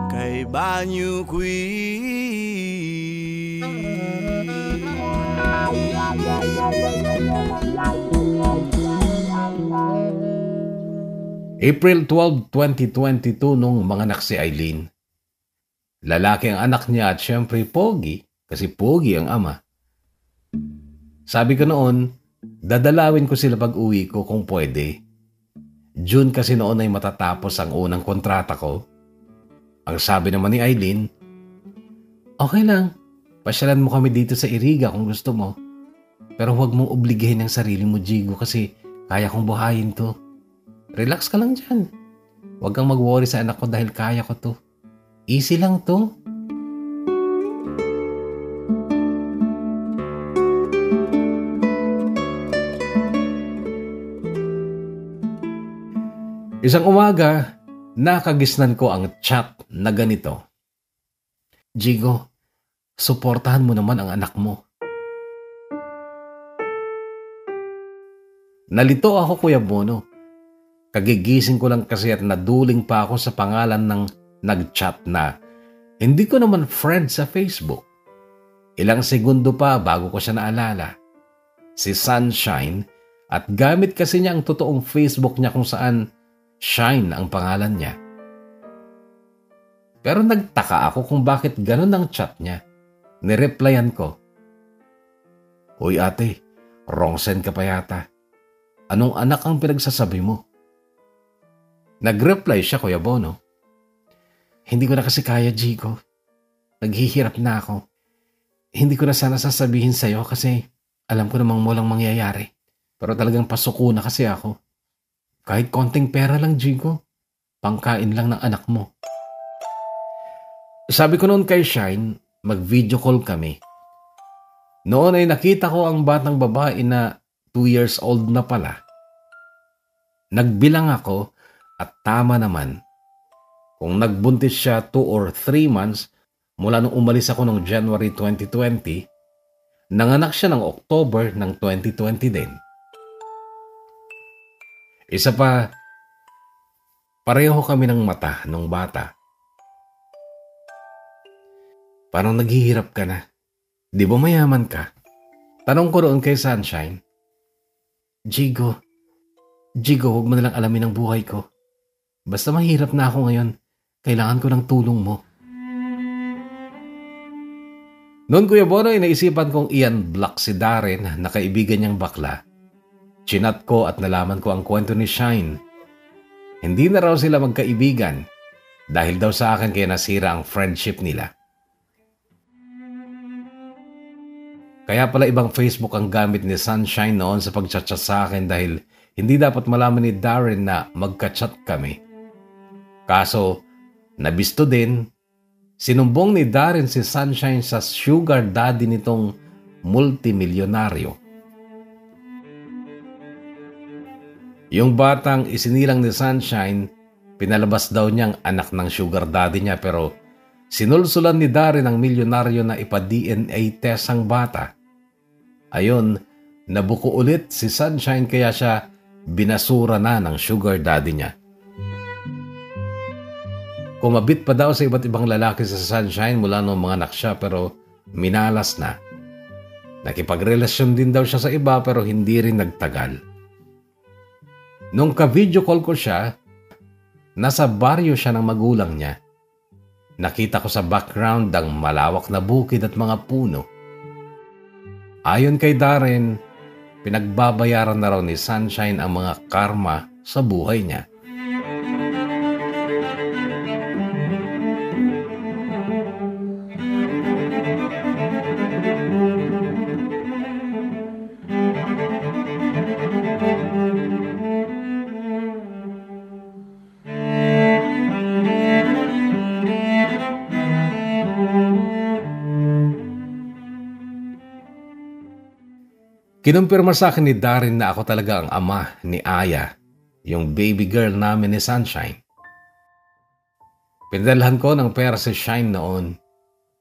kay banyo queen. April 12, 2022 nung manganak si Eileen. Lalaki ang anak niya at syempre pogi kasi pogi ang ama. Sabi ko noon, dadalawin ko sila pag uwi ko kung pwede. June kasi noon ay matatapos ang unang kontrata ko. Ang sabi naman ni Eileen, okay lang, pasyalan mo kami dito sa Iriga kung gusto mo. Pero huwag mong obligahin ang sarili mo, Jigo, kasi kaya kong buhayin to. Relax ka lang dyan. Huwag kang mag-worry sa anak ko dahil kaya ko to. Easy lang to. Isang umaga, nakagisnan ko ang chat na ganito. Jigo, suportahan mo naman ang anak mo. Nalito ako, Kuya Bono. Kagigising ko lang kasi at naduling pa ako sa pangalan ng nag-chat na hindi ko naman friend sa Facebook. Ilang segundo pa bago ko siya naalala. Si Sunshine, at gamit kasi niya ang totoong Facebook niya kung saan Shine ang pangalan niya. Pero nagtaka ako kung bakit ganun ang chat niya. Nireplyan ko. Uy ate, wrong send ka pa yata. Anong anak ang pinagsasabi mo? Nag-reply siya, Kuya Bono. Hindi ko na kasi kaya, Jigo. Naghihirap na ako. Hindi ko na sana sasabihin sa'yo kasi alam ko namang walang mangyayari. Pero talagang pasuko na kasi ako. Kahit konting pera lang, Jigo. Pangkain lang ng anak mo. Sabi ko noon kay Shine, mag-video call kami. Noon ay nakita ko ang batang babae na 2 years old na pala. Nagbilang ako at tama naman. Kung nagbuntis siya 2 or 3 months mula nung umalis ako noong January 2020, nanganak siya ng October ng 2020 din. Isa pa, pareho kami ng mata nung bata. Parang naghihirap ka na. Di ba mayaman ka? Tanong ko roon kay Sunshine. Jigo, huwag mo nalang alamin ang buhay ko. Basta mahirap na ako ngayon. Kailangan ko ng tulong mo. Noon, Kuya Bono, naisipan kong i-unblock si Darren na kaibigan niyang bakla. Chinat ko at nalaman ko ang kwento ni Shine. Hindi na raw sila magkaibigan dahil daw sa akin kaya nasira ang friendship nila. Kaya pala ibang Facebook ang gamit ni Sunshine noon sa pagchat sa akin dahil hindi dapat malaman ni Darren na magka-chat kami. Kaso, nabisto din, Sinumbong ni Darren si Sunshine sa sugar daddy nitong multimilyonaryo. Yung batang isinilang ni Sunshine, pinalabas daw niyang anak ng sugar daddy niya pero sinulsulan ni Darren ang milyonaryo na ipa-DNA test ang bata. Ayon, nabuko ulit si Sunshine kaya siya binasura na ng sugar daddy niya. Kumabit pa daw sa iba't ibang lalaki sa Sunshine mula noong mga anak siya pero minalas na. Nakipagrelasyon din daw siya sa iba pero hindi rin nagtagal. Nung ka-video call ko siya, nasa baryo siya ng magulang niya. Nakita ko sa background ang malawak na bukid at mga puno. Ayon kay Darren, pinagbabayaran na raw ni Sunshine ang mga karma sa buhay niya. Kinumpirma sa akin ni Darren na ako talaga ang ama ni Aya, yung baby girl namin ni Sunshine. Pinadalhan ko ng pera si Shine noon.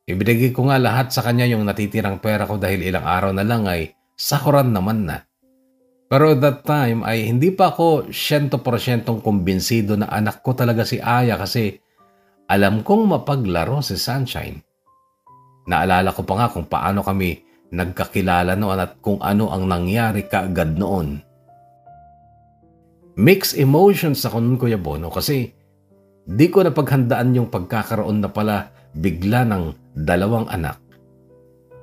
Ibinigay ko nga lahat sa kanya yung natitirang pera ko dahil ilang araw na lang ay sakuran naman na. Pero at that time ay hindi pa ako 100% kumbinsido na anak ko talaga si Aya kasi alam kong mapaglaro si Sunshine. Naalala ko pa nga kung paano kami nagkakilala noon at kung ano ang nangyari kaagad noon. Mixed emotions ako noon, Kuya Bono, kasi di ko napaghandaan yung pagkakaroon na pala bigla ng 2 anak.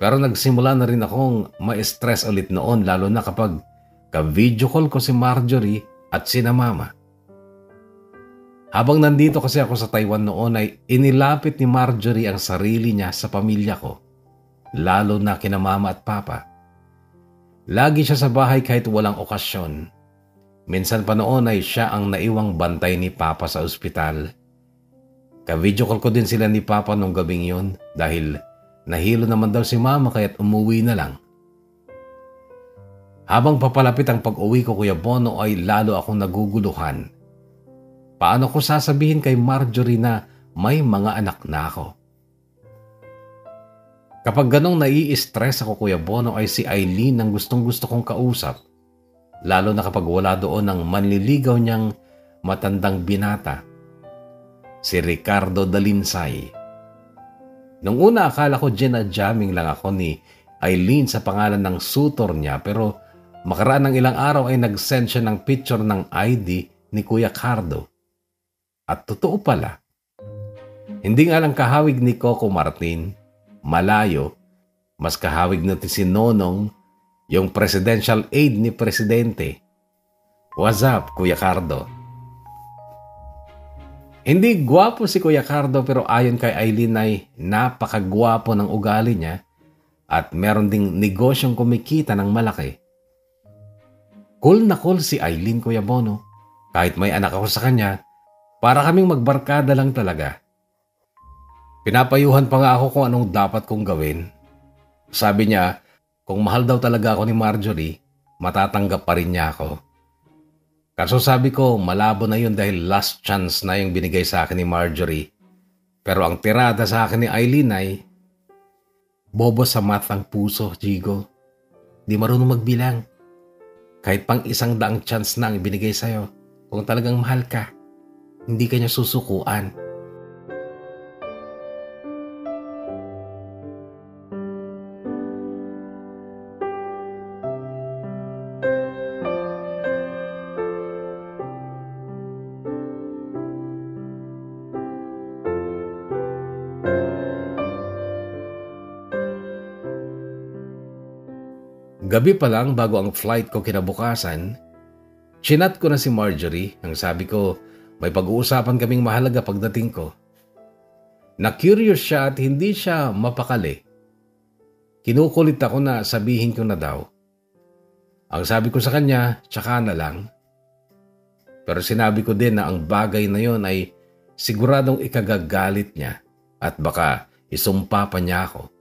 Pero nagsimula na rin akong ma-stress ulit noon lalo na kapag ka-video call ko si Marjorie at sina Mama. Habang nandito kasi ako sa Taiwan noon ay inilapit ni Marjorie ang sarili niya sa pamilya ko. Lalo na kina Mama at Papa. Lagi siya sa bahay kahit walang okasyon. Minsan pa noon ay siya ang naiwang bantay ni Papa sa ospital. Ka-video call ko din sila ni Papa nung gabing yun dahil nahilo naman daw si Mama kaya't umuwi na lang. Habang papalapit ang pag-uwi ko, Kuya Bono, ay lalo akong naguguluhan. Paano ko sasabihin kay Marjorie na may mga anak na ako? Kapag ganong nai-stress ako, Kuya Bono, ay si Eileen ang gustong-gusto kong kausap. Lalo na kapag wala doon ang manliligaw niyang matandang binata, si Ricardo Dalinsay. Nung una akala ko jamming lang ako ni Eileen sa pangalan ng suitor niya pero makaraan ng ilang araw ay nag-send siya ng picture ng ID ni Kuya Cardo. At totoo pala. Hindi nga lang kahawig ni Coco Martin, malayo, mas kahawig na si Nonong, yung presidential aide ni Presidente. What's up, Kuya Cardo? Hindi gwapo si Kuya Cardo pero ayon kay Eileen ay napakagwapo ng ugali niya at meron ding negosyong kumikita ng malaki. Cool na cool si Eileen, Kuya Bono. Kahit may anak ako sa kanya, para kaming magbarkada lang talaga. Pinapayuhan pa nga ako kung anong dapat kong gawin. Sabi niya, kung mahal daw talaga ako ni Marjorie, matatanggap pa rin niya ako. Kaso sabi ko, malabo na yun dahil last chance na yung binigay sa akin ni Marjorie. Pero ang tirada sa akin ni Eileen ay, bobo sa math ang puso, Jigo. Di marunong magbilang. Kahit pang 100 chance na ang ibinigay sa'yo, kung talagang mahal ka, hindi ka niya susukuan. Gabi pa lang bago ang flight ko kinabukasan, chinat ko na si Marjorie. Ang sabi ko, may pag-uusapan kaming mahalaga pagdating ko. Na-curious siya at hindi siya mapakali. Kinukulit ako na sabihin ko na daw. Ang sabi ko sa kanya, tsaka na lang. Pero sinabi ko din na ang bagay na yon ay siguradong ikagagalit niya At baka isumpa pa niya ako.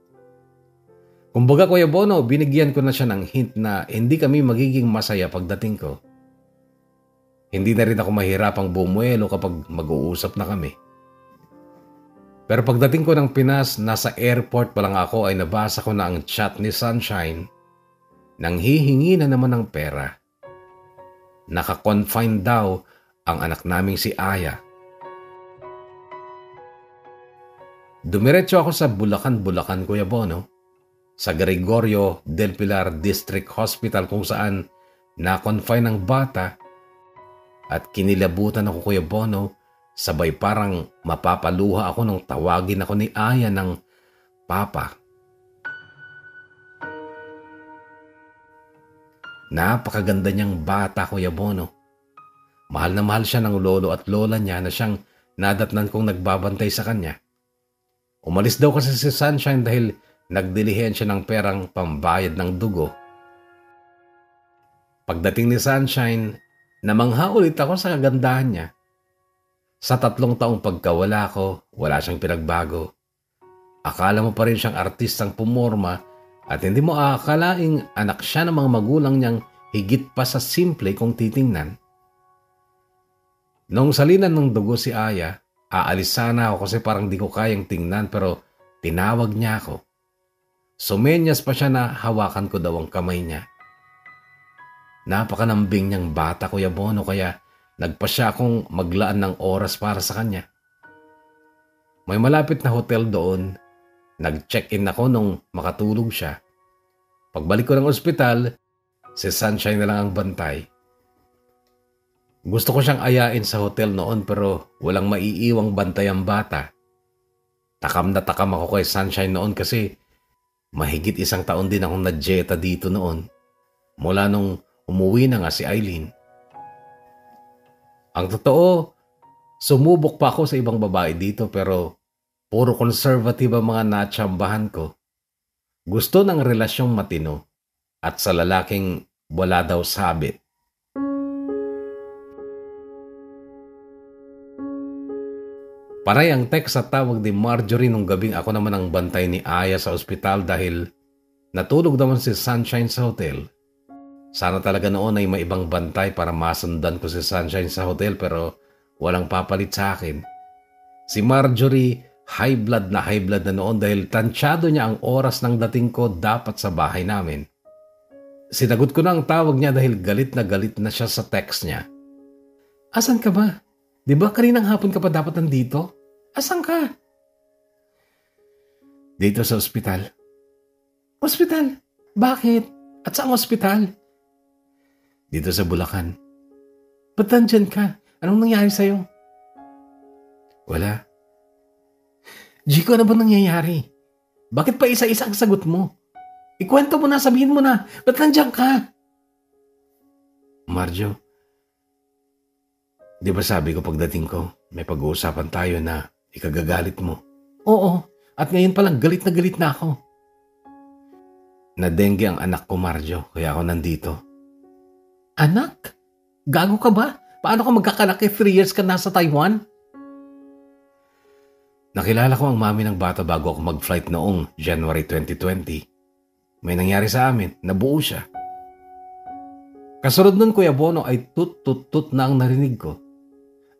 Kumbaga Kuya Bono, binigyan ko na siya ng hint na hindi kami magiging masaya pagdating ko. Hindi na rin ako mahirapang bumuelo kapag mag-uusap na kami. Pero pagdating ko ng Pinas, nasa airport pa lang ako ay nabasa ko na ang chat ni Sunshine nang hihingi na naman ng pera. Naka-confine daw ang anak naming si Aya. Dumiretso ako sa Bulacan, Kuya Bono, sa Gregorio del Pilar District Hospital kung saan na-confine ang bata at kinilabutan ako Kuya Bono, sabay parang mapapaluha ako nung tawagin ako ni Aya ng Papa. Napakaganda niyang bata Kuya Bono. Mahal na mahal siya ng lolo at lola niya na siyang nadatnan kong nagbabantay sa kanya. Umalis daw kasi si Sunshine dahil nagdilihen siya ng perang pambayad ng dugo. Pagdating ni Sunshine, namangha ulit ako sa kagandahan niya. Sa 3 taong pagkawala ko, wala siyang pinagbago. Akala mo pa rin siyang artistang pumorma at hindi mo aakalaing anak siya ng mga magulang niyang higit pa sa simple kung titingnan. Noong salinan ng dugo si Aya, aalis sana ako kasi parang di ko kayang tingnan pero tinawag niya ako. Sumenyas pa siya na hawakan ko daw ang kamay niya. Napakanambing niyang bata Kuya Bono kaya nagpa siya akong maglaan ng oras para sa kanya. May malapit na hotel doon. Nag-check-in ako nung makatulog siya. Pagbalik ko ng ospital, si Sunshine na lang ang bantay. Gusto ko siyang ayain sa hotel noon pero walang maiiwang bantay ang bata. Takam na takam ako kay Sunshine noon kasi mahigit 1 taon din akong nadyeta dito noon. Mula nung umuwi na nga si Eileen. Ang totoo, sumubok pa ako sa ibang babae dito pero puro conservative ang mga natsambahan ko. Gusto ng relasyong matino at sa lalaking wala daw sabit. Paray ang text at tawag ni Marjorie nung gabing ako naman ang bantay ni Aya sa ospital dahil natulog naman si Sunshine sa hotel. Sana talaga noon ay may ibang bantay para masundan ko si Sunshine sa hotel pero walang papalit sa akin. Si Marjorie, high blood na noon dahil tansyado niya ang oras ng dating ko dapat sa bahay namin. Sinagot ko na ang tawag niya dahil galit na siya sa text niya. Asan ka ba? Di ba kaninang hapon ka pa dapat nandito? Asan ka? Dito sa ospital. Ospital? Bakit? At saang ospital? Dito sa Bulacan. Ba't nandyan ka? Anong nangyari sa'yo? Wala. Chico, ano ba nangyayari? Bakit pa isa-isa ang sagot mo? Ikwento mo na, sabihin mo na. Ba't nandyan ka? Marjo, di ba sabi ko pagdating ko, may pag-uusapan tayo na ikagagalit mo? Oo, at ngayon palang galit na ako. Nadengge ang anak ko, Marjo, kaya ako nandito. Anak? Gago ka ba? Paano ka magkakalaki 3 years ka nasa Taiwan? Nakilala ko ang mami ng bata bago ako mag-flight noong January 2020. May nangyari sa amin, nabuo siya. Kasunod nun Kuya Bono ay tut-tut-tut na ang narinig ko.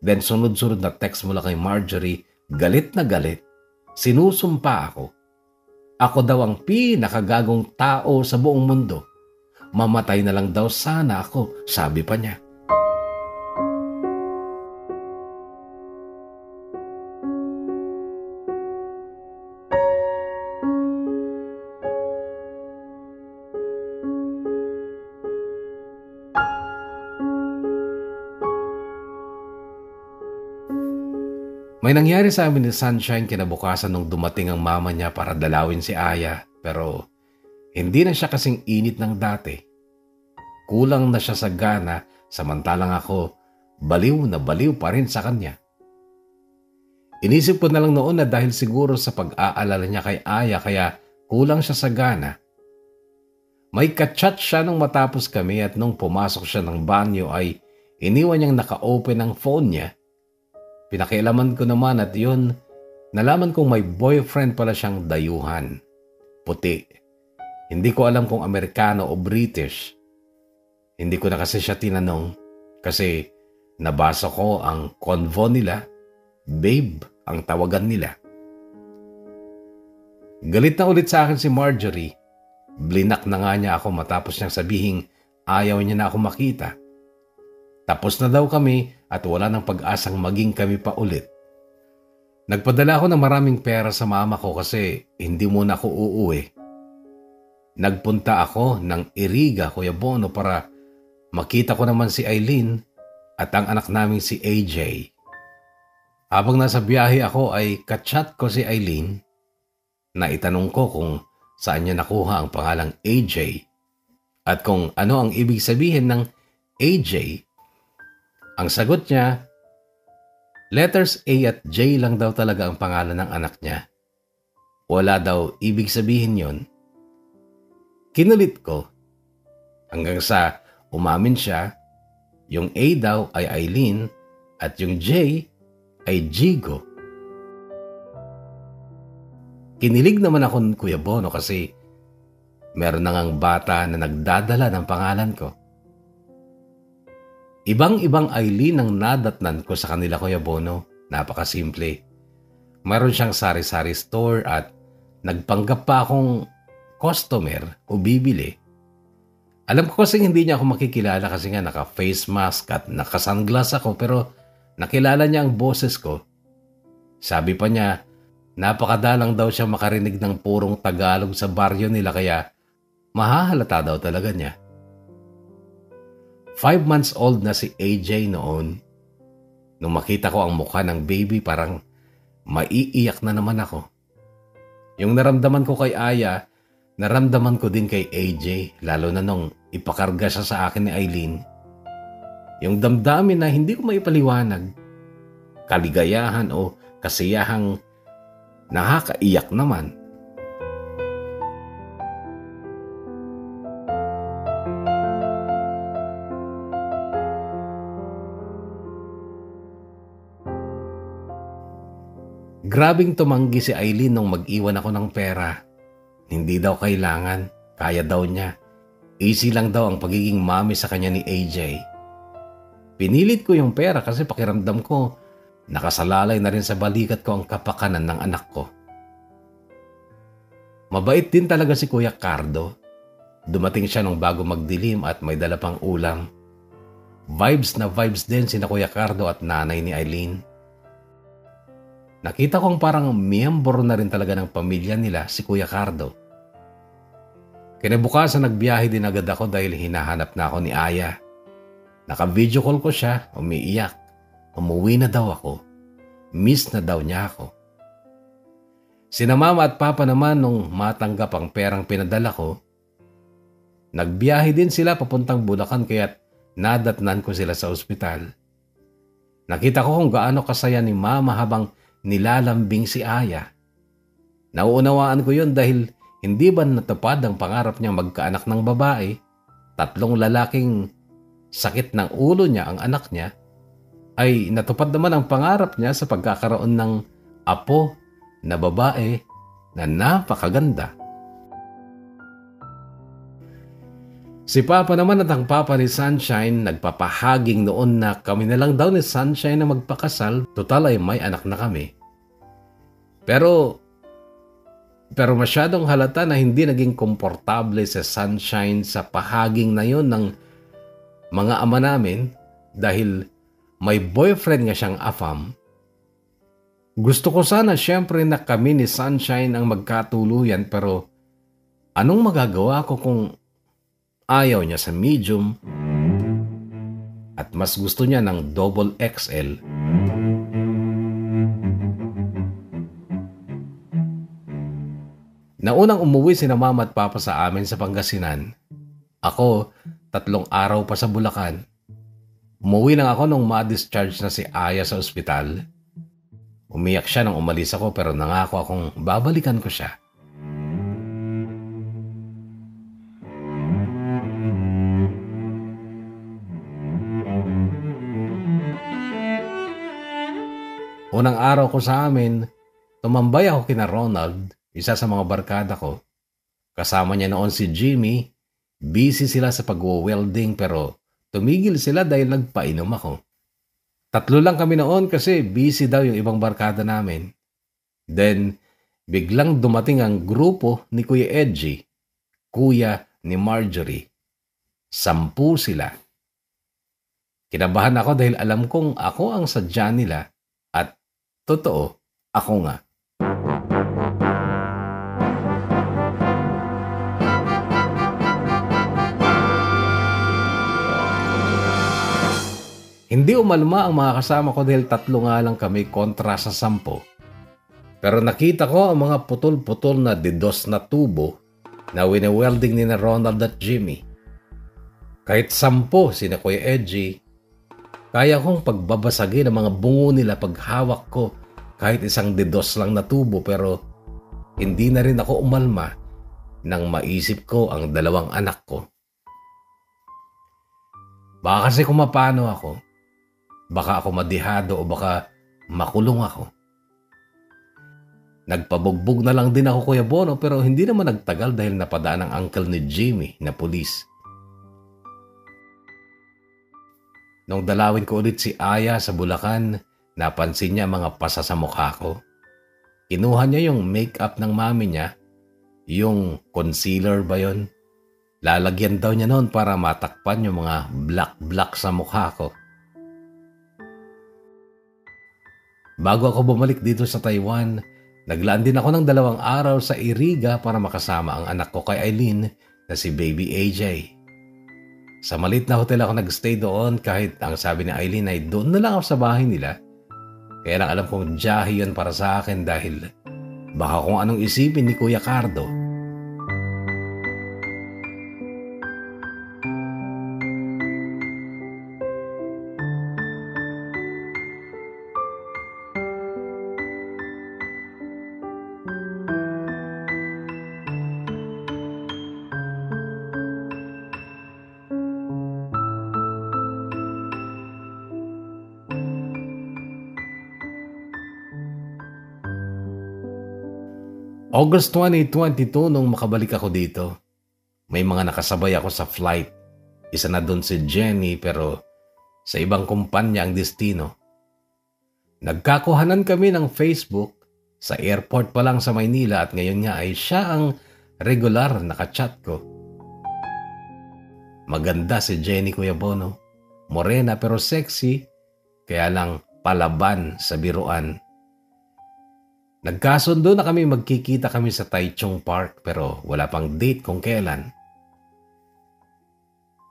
Then sunod-sunod na text mula kay Marjorie, galit na galit. Sinusumpa ako. Ako daw ang pinakagagong tao sa buong mundo. Mamatay na lang daw sana ako, sabi pa niya. May nangyari sa amin ni Sunshine kinabukasan nung dumating ang mama niya para dalawin si Aya pero hindi na siya kasing init ng dati. Kulang na siya sa gana samantalang ako baliw na baliw pa rin sa kanya. Inisip ko na lang noon na dahil siguro sa pag-aalala niya kay Aya kaya kulang siya sa gana. May kachat siya nung matapos kami at nung pumasok siya ng banyo ay iniwan niyang naka-open ang phone niya. Pinakialaman ko naman at yun, nalaman kong may boyfriend pala siyang dayuhan. Puti. Hindi ko alam kung Amerikano o British. Hindi ko na kasi siya tinanong kasi nabasa ko ang convo nila. Babe ang tawagan nila. Galit na ulit sa akin si Marjorie. Blinak na nga niya ako matapos niyang sabihing ayaw niya na ako makita. Tapos na daw kami at wala nang pag-asang maging kami pa ulit. Nagpadala ako ng maraming pera sa mama ko kasi hindi muna ako uuwi. Nagpunta ako ng Iriga, Kuya Bono, para makita ko naman si Eileen at ang anak naming si AJ. Habang nasa biyahe ako ay kachat ko si Eileen na itanong ko kung saan niya nakuha ang pangalang AJ at kung ano ang ibig sabihin ng AJ. Ang sagot niya, letters A at J lang daw talaga ang pangalan ng anak niya. Wala daw ibig sabihin yon. Kinulit ko hanggang sa umamin siya, yung A daw ay Eileen at yung J ay Jigo. Kinilig naman ako, Kuya Bono, kasi meron na ngang bata na nagdadala ng pangalan ko. Ibang-ibang Eileen ang nadatnan ko sa kanila, Kuya Bono. Napakasimple. Meron siyang sari-sari store at nagpanggap pa akong customer o bibili. Alam ko kasi hindi niya ako makikilala kasi nga naka-face mask at naka-sunglass ako, pero nakilala niya ang boses ko. Sabi pa niya, napakadalang daw siya makarinig ng purong Tagalog sa baryo nila kaya mahahalata daw talaga niya. 5 months old na si AJ noon. Nung makita ko ang mukha ng baby, parang maiiyak na naman ako. Yung naramdaman ko kay Aya, naramdaman ko din kay AJ, lalo na nung ipakarga siya sa akin ni Eileen. Yung damdamin na hindi ko maipaliwanag. Kaligayahan o kasiyahang nakakaiyak naman. Grabing tumanggi si Eileen nung mag-iwan ako ng pera. Hindi daw kailangan, kaya daw niya. Easy lang daw ang pagiging mami sa kanya ni AJ. Pinilit ko yung pera kasi pakiramdam ko nakasalalay na rin sa balikat ko ang kapakanan ng anak ko. Mabait din talaga si Kuya Cardo. Dumating siya nung bago magdilim at may dala pang ulam. Vibes na vibes din sina Kuya Cardo at nanay ni Eileen. Nakita kong parang miyembro na rin talaga ng pamilya nila si Kuya Cardo. Kinabukasan nagbiyahe din agad ako dahil hinahanap na ako ni Aya. Naka-video call ko siya, umiiyak. Umuwi na daw ako. Miss na daw niya ako. Sina mama at papa naman nung matanggap ang perang pinadala ko, nagbiyahe din sila papuntang Bulacan kaya't nadatnan ko sila sa ospital. Nakita ko kung gaano kasaya ni mama habang nilalambing si Aya. Nauunawaan ko yun dahil hindi ba natupad ang pangarap niyang magkaanak ng babae, 3 lalaking sakit ng ulo niya ang anak niya, ay natupad naman ang pangarap niya sa pagkakaroon ng apo na babae na napakaganda. Si Papa naman at ang Papa ni Sunshine nagpapahaging noon na kami na lang daw ni Sunshine na magpakasal, total ay may anak na kami. Pero masyadong halata na hindi naging komportable si Sunshine sa pahaging na yon ng mga ama namin dahil may boyfriend nga siyang afam. Gusto ko sana syempre na kami ni Sunshine ang magkatuluyan pero anong magagawa ko kung ayaw niya sa medium at mas gusto niya ng double XL? Naunang umuwi sina mama at papa sa amin sa Pangasinan. Ako, 3 araw pa sa Bulacan. Umuwi lang ako nung ma-discharge na si Aya sa ospital. Umiyak siya nang umalis ako pero nangako akong babalikan ko siya. Unang araw ko sa amin, tumambay ako kina Ronald, isa sa mga barkada ko. Kasama niya noon si Jimmy. Busy sila sa pag-welding pero tumigil sila dahil nagpainom ako. 3 lang kami noon kasi busy daw yung ibang barkada namin. Then, biglang dumating ang grupo ni Kuya Edgy, kuya ni Marjorie. 10 sila. Kinabahan ako dahil alam kong ako ang sadya nila at totoo, ako nga. Hindi umalma ang mga kasama ko dahil 3 nga lang kami kontra sa 10. Pero nakita ko ang mga putol-putol na dedos na tubo na wine-welding ni na Ronald at Jimmy. Kahit 10 sina Kuya Edgy, kaya kong pagbabasagin ang mga bungo nila paghawak ko kahit isang dedos lang na tubo pero hindi na rin ako umalma nang maisip ko ang 2 anak ko. Baka kasi kung mapano ako, baka ako madihado o baka makulong ako. Nagpabugbog na lang din ako Kuya Bono pero hindi naman nagtagal dahil napadaan ang uncle ni Jimmy na pulis. Nung dalawin ko ulit si Aya sa Bulacan, napansin niya mga pasa sa mukha ko. Kinuha niya yung make-up ng mami niya, yung concealer ba yun? Lalagyan daw niya noon para matakpan yung mga black sa mukha ko. Bago ako bumalik dito sa Taiwan, naglaan din ako ng 2 araw sa Iriga para makasama ang anak ko kay Eileen na si Baby AJ. Sa maliit na hotel ako nagstay doon kahit ang sabi ni Eileen ay doon na lang ako sa bahay nila. Kaya lang alam kong jahi yun para sa akin dahil baka kung anong isipin ni Kuya Cardo. August 2022 nung makabalik ako dito. May mga nakasabay ako sa flight. Isa na doon si Jenny pero sa ibang kumpanya ang destino. Nagkakuhanan kami ng Facebook sa airport pa lang sa Maynila at ngayon nga ay siya ang regular na ka-chat ko. Maganda si Jenny Kuya Bono. Morena pero sexy, kaya lang palaban sa biruan. Nagkasundo na kami magkikita kami sa Taichung Park pero wala pang date kung kailan.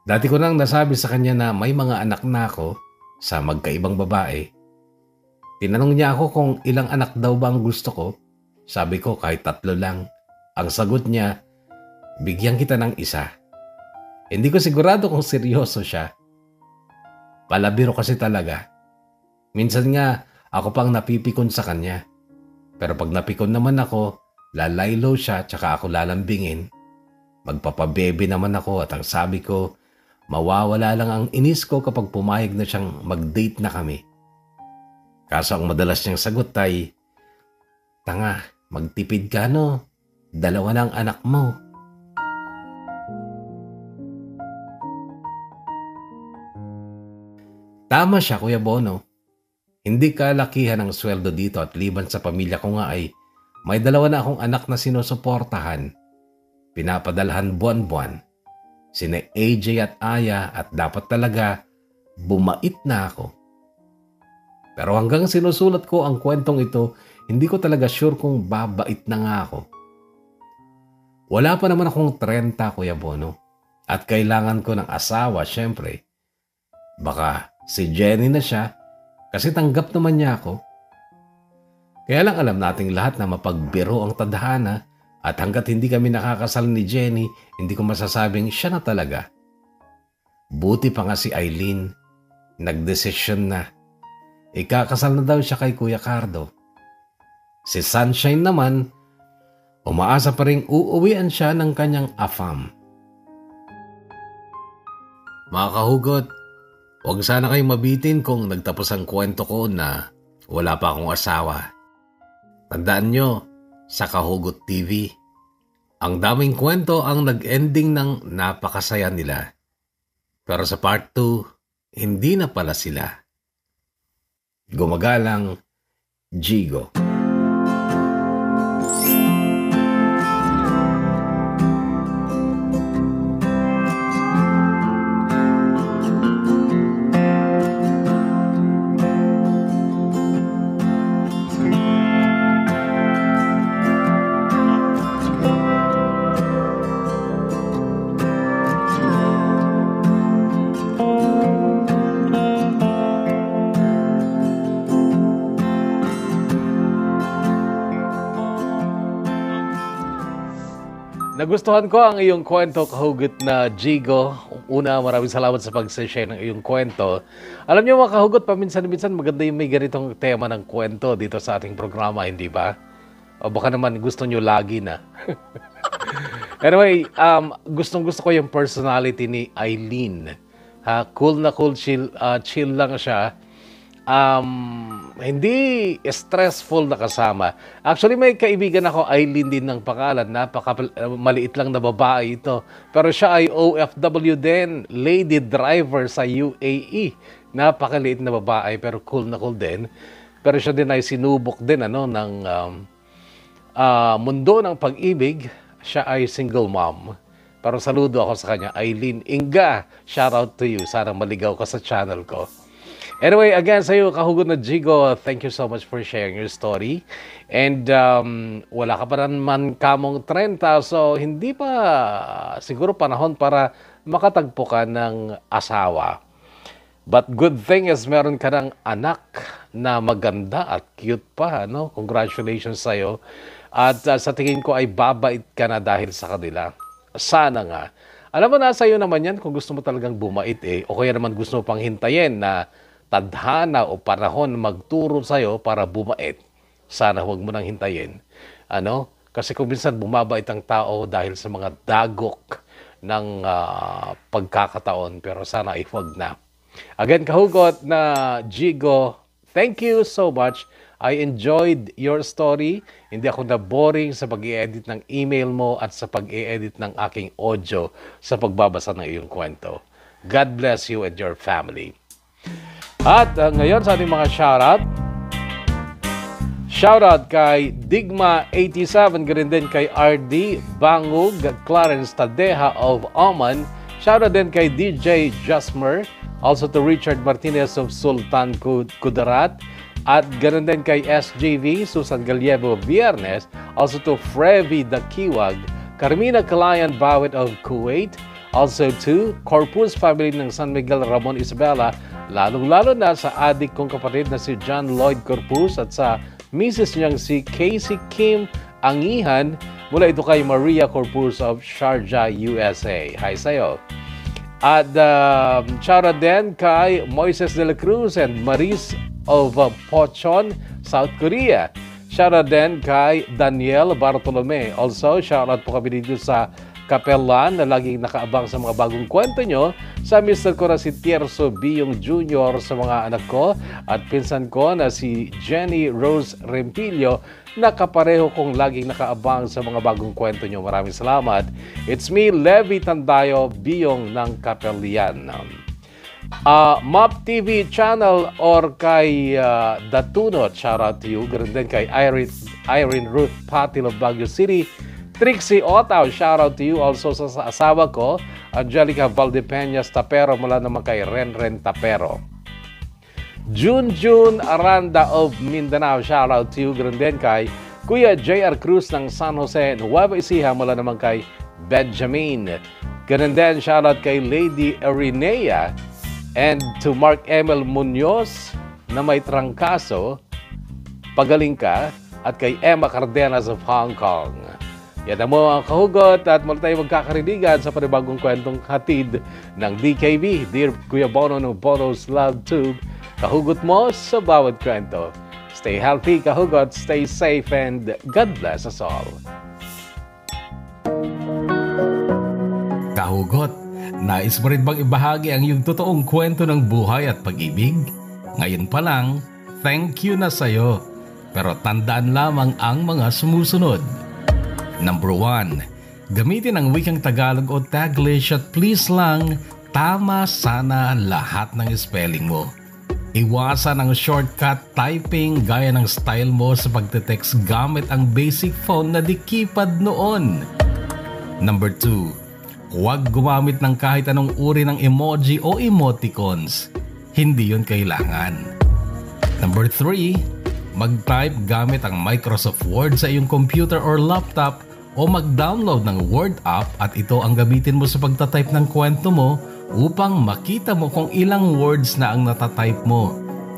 Dati ko nang nasabi sa kanya na may mga anak na ako sa magkaibang babae. Tinanong niya ako kung ilang anak daw ba ang gusto ko. Sabi ko kahit 3 lang. Ang sagot niya, bigyan kita ng 1. Hindi ko sigurado kung seryoso siya. Palabiro kasi talaga. Minsan nga ako pang napipikon sa kanya. Pero pag napikon naman ako, lalaylo siya tsaka ako lalambingin. Magpapabebe naman ako at ang sabi ko, mawawala lang ang inis ko kapag pumayag na siyang mag-date na kami. Kaso ang madalas niyang sagot ay, tanga, magtipid ka no, 2 na ang anak mo. Tama siya Kuya Bono. Hindi kalakihan ang sweldo dito at liban sa pamilya ko nga ay may 2 na akong anak na sinusuportahan. Pinapadalhan buwan-buwan. Sina AJ at Aya at dapat talaga bumait na ako. Pero hanggang sinusulat ko ang kwentong ito, hindi ko talaga sure kung babait na nga ako. Wala pa naman akong 30 Kuya Bono at kailangan ko ng asawa syempre. Baka si Jenny na siya. Kasi tanggap naman niya ako. Kaya lang alam nating lahat na mapagbiro ang tadhana at hanggat hindi kami nakakasal ni Jenny, hindi ko masasabing siya na talaga. Buti pa nga si Eileen, nagdesisyon na. Ikakasal na daw siya kay Kuya Cardo. Si Sunshine naman, umaasa pa rin uuwian siya ng kanyang afam. Mga kahugot, huwag sana kayong mabitin kung nagtapos ang kwento ko na wala pa akong asawa. Tandaan nyo, sa Kahugot TV, ang daming kwento ang nag-ending ng napakasaya nila. Pero sa part 2, hindi na pala sila. Gumagalang, Jigo. Nagustuhan ko ang iyong kwento, Kahugot na Jigo. Una, maraming salamat sa pag-share ng iyong kwento. Alam niyo mga Kahugot, paminsan-minsan maganda yung may ganitong tema ng kwento dito sa ating programa, hindi ba? O baka naman gusto niyo lagi na. Anyway, gustong-gusto ko yung personality ni Eileen. Cool na cool, chill lang siya. Hindi stressful na kasama. Actually, may kaibigan ako, Eileen din ng pangalan. Maliit lang na babae ito. Pero siya ay OFW din. Lady driver sa UAE. Napakaliit na babae, pero cool na cool din. Pero siya din ay sinubok din ng mundo ng pag-ibig. Siya ay single mom. Pero saludo ako sa kanya. Eileen Inga, shout out to you. Sana maligaw ka sa channel ko. Anyway, again sa iyo, Kahugot na Jigo, thank you so much for sharing your story. And wala ka pa naman kamong 30, so hindi pa siguro panahon para makatagpo ka ng asawa. But good thing is meron ka ng anak na maganda at cute pa. Congratulations sa iyo. At sa tingin ko ay babait ka na dahil sa kanila. Sana nga. Alam mo, nasa iyo naman yan kung gusto mo talagang bumait o kaya naman gusto mo pang hintayin na tadhana o panahon magturo sa'yo para bumait. Sana huwag mo nang hintayin. Kasi kung minsan bumabait ang tao dahil sa mga dagok ng pagkakataon, pero sana ay huwag na. Again, Kahugot na Jigo, thank you so much. I enjoyed your story. Hindi ako na-boring sa pag-i-edit ng email mo at sa pag-i-edit ng aking audio sa pagbabasa ng iyong kwento. God bless you and your family. At ngayon sa ating mga shoutout. Shoutout kay Digma87, ganun din kay RD Bangug, Clarence Tadeja of Oman. Shoutout din kay DJ Jasmer, also to Richard Martinez of Sultan Kudarat. At ganun din kay SJV, Susan Gallievo Viernes, also to Frevi Dakiwag, Carmina Kalayan Bawit of Kuwait, also to Corpus family ng San Miguel Ramon Isabela, lalong-lalo na sa adik kong kapatid na si John Lloyd Corpus at sa misis niyang si Casey Kim Angihan, mula ito kay Maria Corpus of Sharjah, USA. Hi sa'yo. At shoutout din kay Moises de la Cruz and Maris of Pochon, South Korea. Shoutout din kay Daniel Bartolome. Also, shoutout po kami dito sa Kapelan na laging nakaabang sa mga bagong kwento nyo, sa mister ko na si Tierso Biyong Jr., sa mga anak ko at pinsan ko na si Jenny Rose Rempilio, na kapareho kong laging nakaabang sa mga bagong kwento nyo. Maraming salamat. It's me, Levi Tandayo Biyong ng Kapelian. Map TV channel or kay Datunot, shout out to you. Ganun din kay Irene Ruth Patil of Baguio City. Trixie Otaw, shout out to you. Also sa asawa ko, Angelica Valdepeñas Tapero, mula naman kay Renren Tapero. June Aranda of Mindanao, shout out to you. Ganun din kay Kuya JR Cruz ng San Jose, Nueva Ecija, mula naman kay Benjamin. Ganun din, shout out kay Lady Erinea and to Mark Emil Munoz na may trangkaso, pagaling ka, at kay Emma Cardenas of Hong Kong. Yan mo ang Kahugot at mula tayo magkakarinigan sa panibagong kwentong hatid ng DKB. Dear Kuya Bono ng Bono's Love Tube, kahugot mo sa bawat kwento. Stay healthy, Kahugot, stay safe, and God bless us all. Kahugot, nais mo rin bang ibahagi ang iyong totoong kwento ng buhay at pag-ibig? Ngayon pa lang, thank you na sa'yo. pero tandaan lamang ang mga sumusunod. Number 1. Gamitin ang wikang Tagalog o Taglish at please lang, tama sana lahat ng spelling mo. Iwasan ang shortcut typing gaya ng style mo sa pagte-text gamit ang basic phone na di keypad noon. Number 2. Huwag gumamit ng kahit anong uri ng emoji o emoticons. Hindi yun kailangan. Number 3. Mag-type gamit ang Microsoft Word sa iyong computer or laptop o mag-download ng Word app at ito ang gamitin mo sa pagtatype ng kwento mo upang makita mo kung ilang words na ang natatype mo.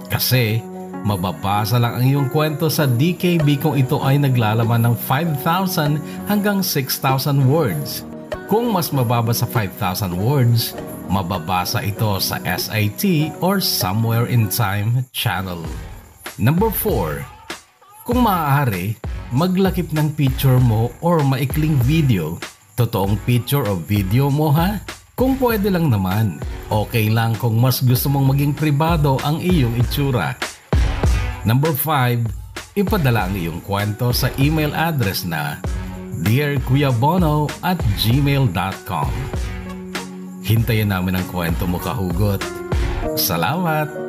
Kasi mababasa lang ang iyong kwento sa DKB kung ito ay naglalaman ng 5,000 hanggang 6,000 words. Kung mas mababa sa 5,000 words, mababasa ito sa SIT or Somewhere in Time channel. Number 4. Kung maaari, maglakip ng picture mo or maikling video. Totoong picture o video mo ha? Kung pwede lang naman, okay lang kung mas gusto mong maging pribado ang iyong itsura. Number 5, ipadala ang iyong kwento sa email address na dearkuyabono@gmail.com. Hintayin namin ang kwento mo, kahugot. Salamat!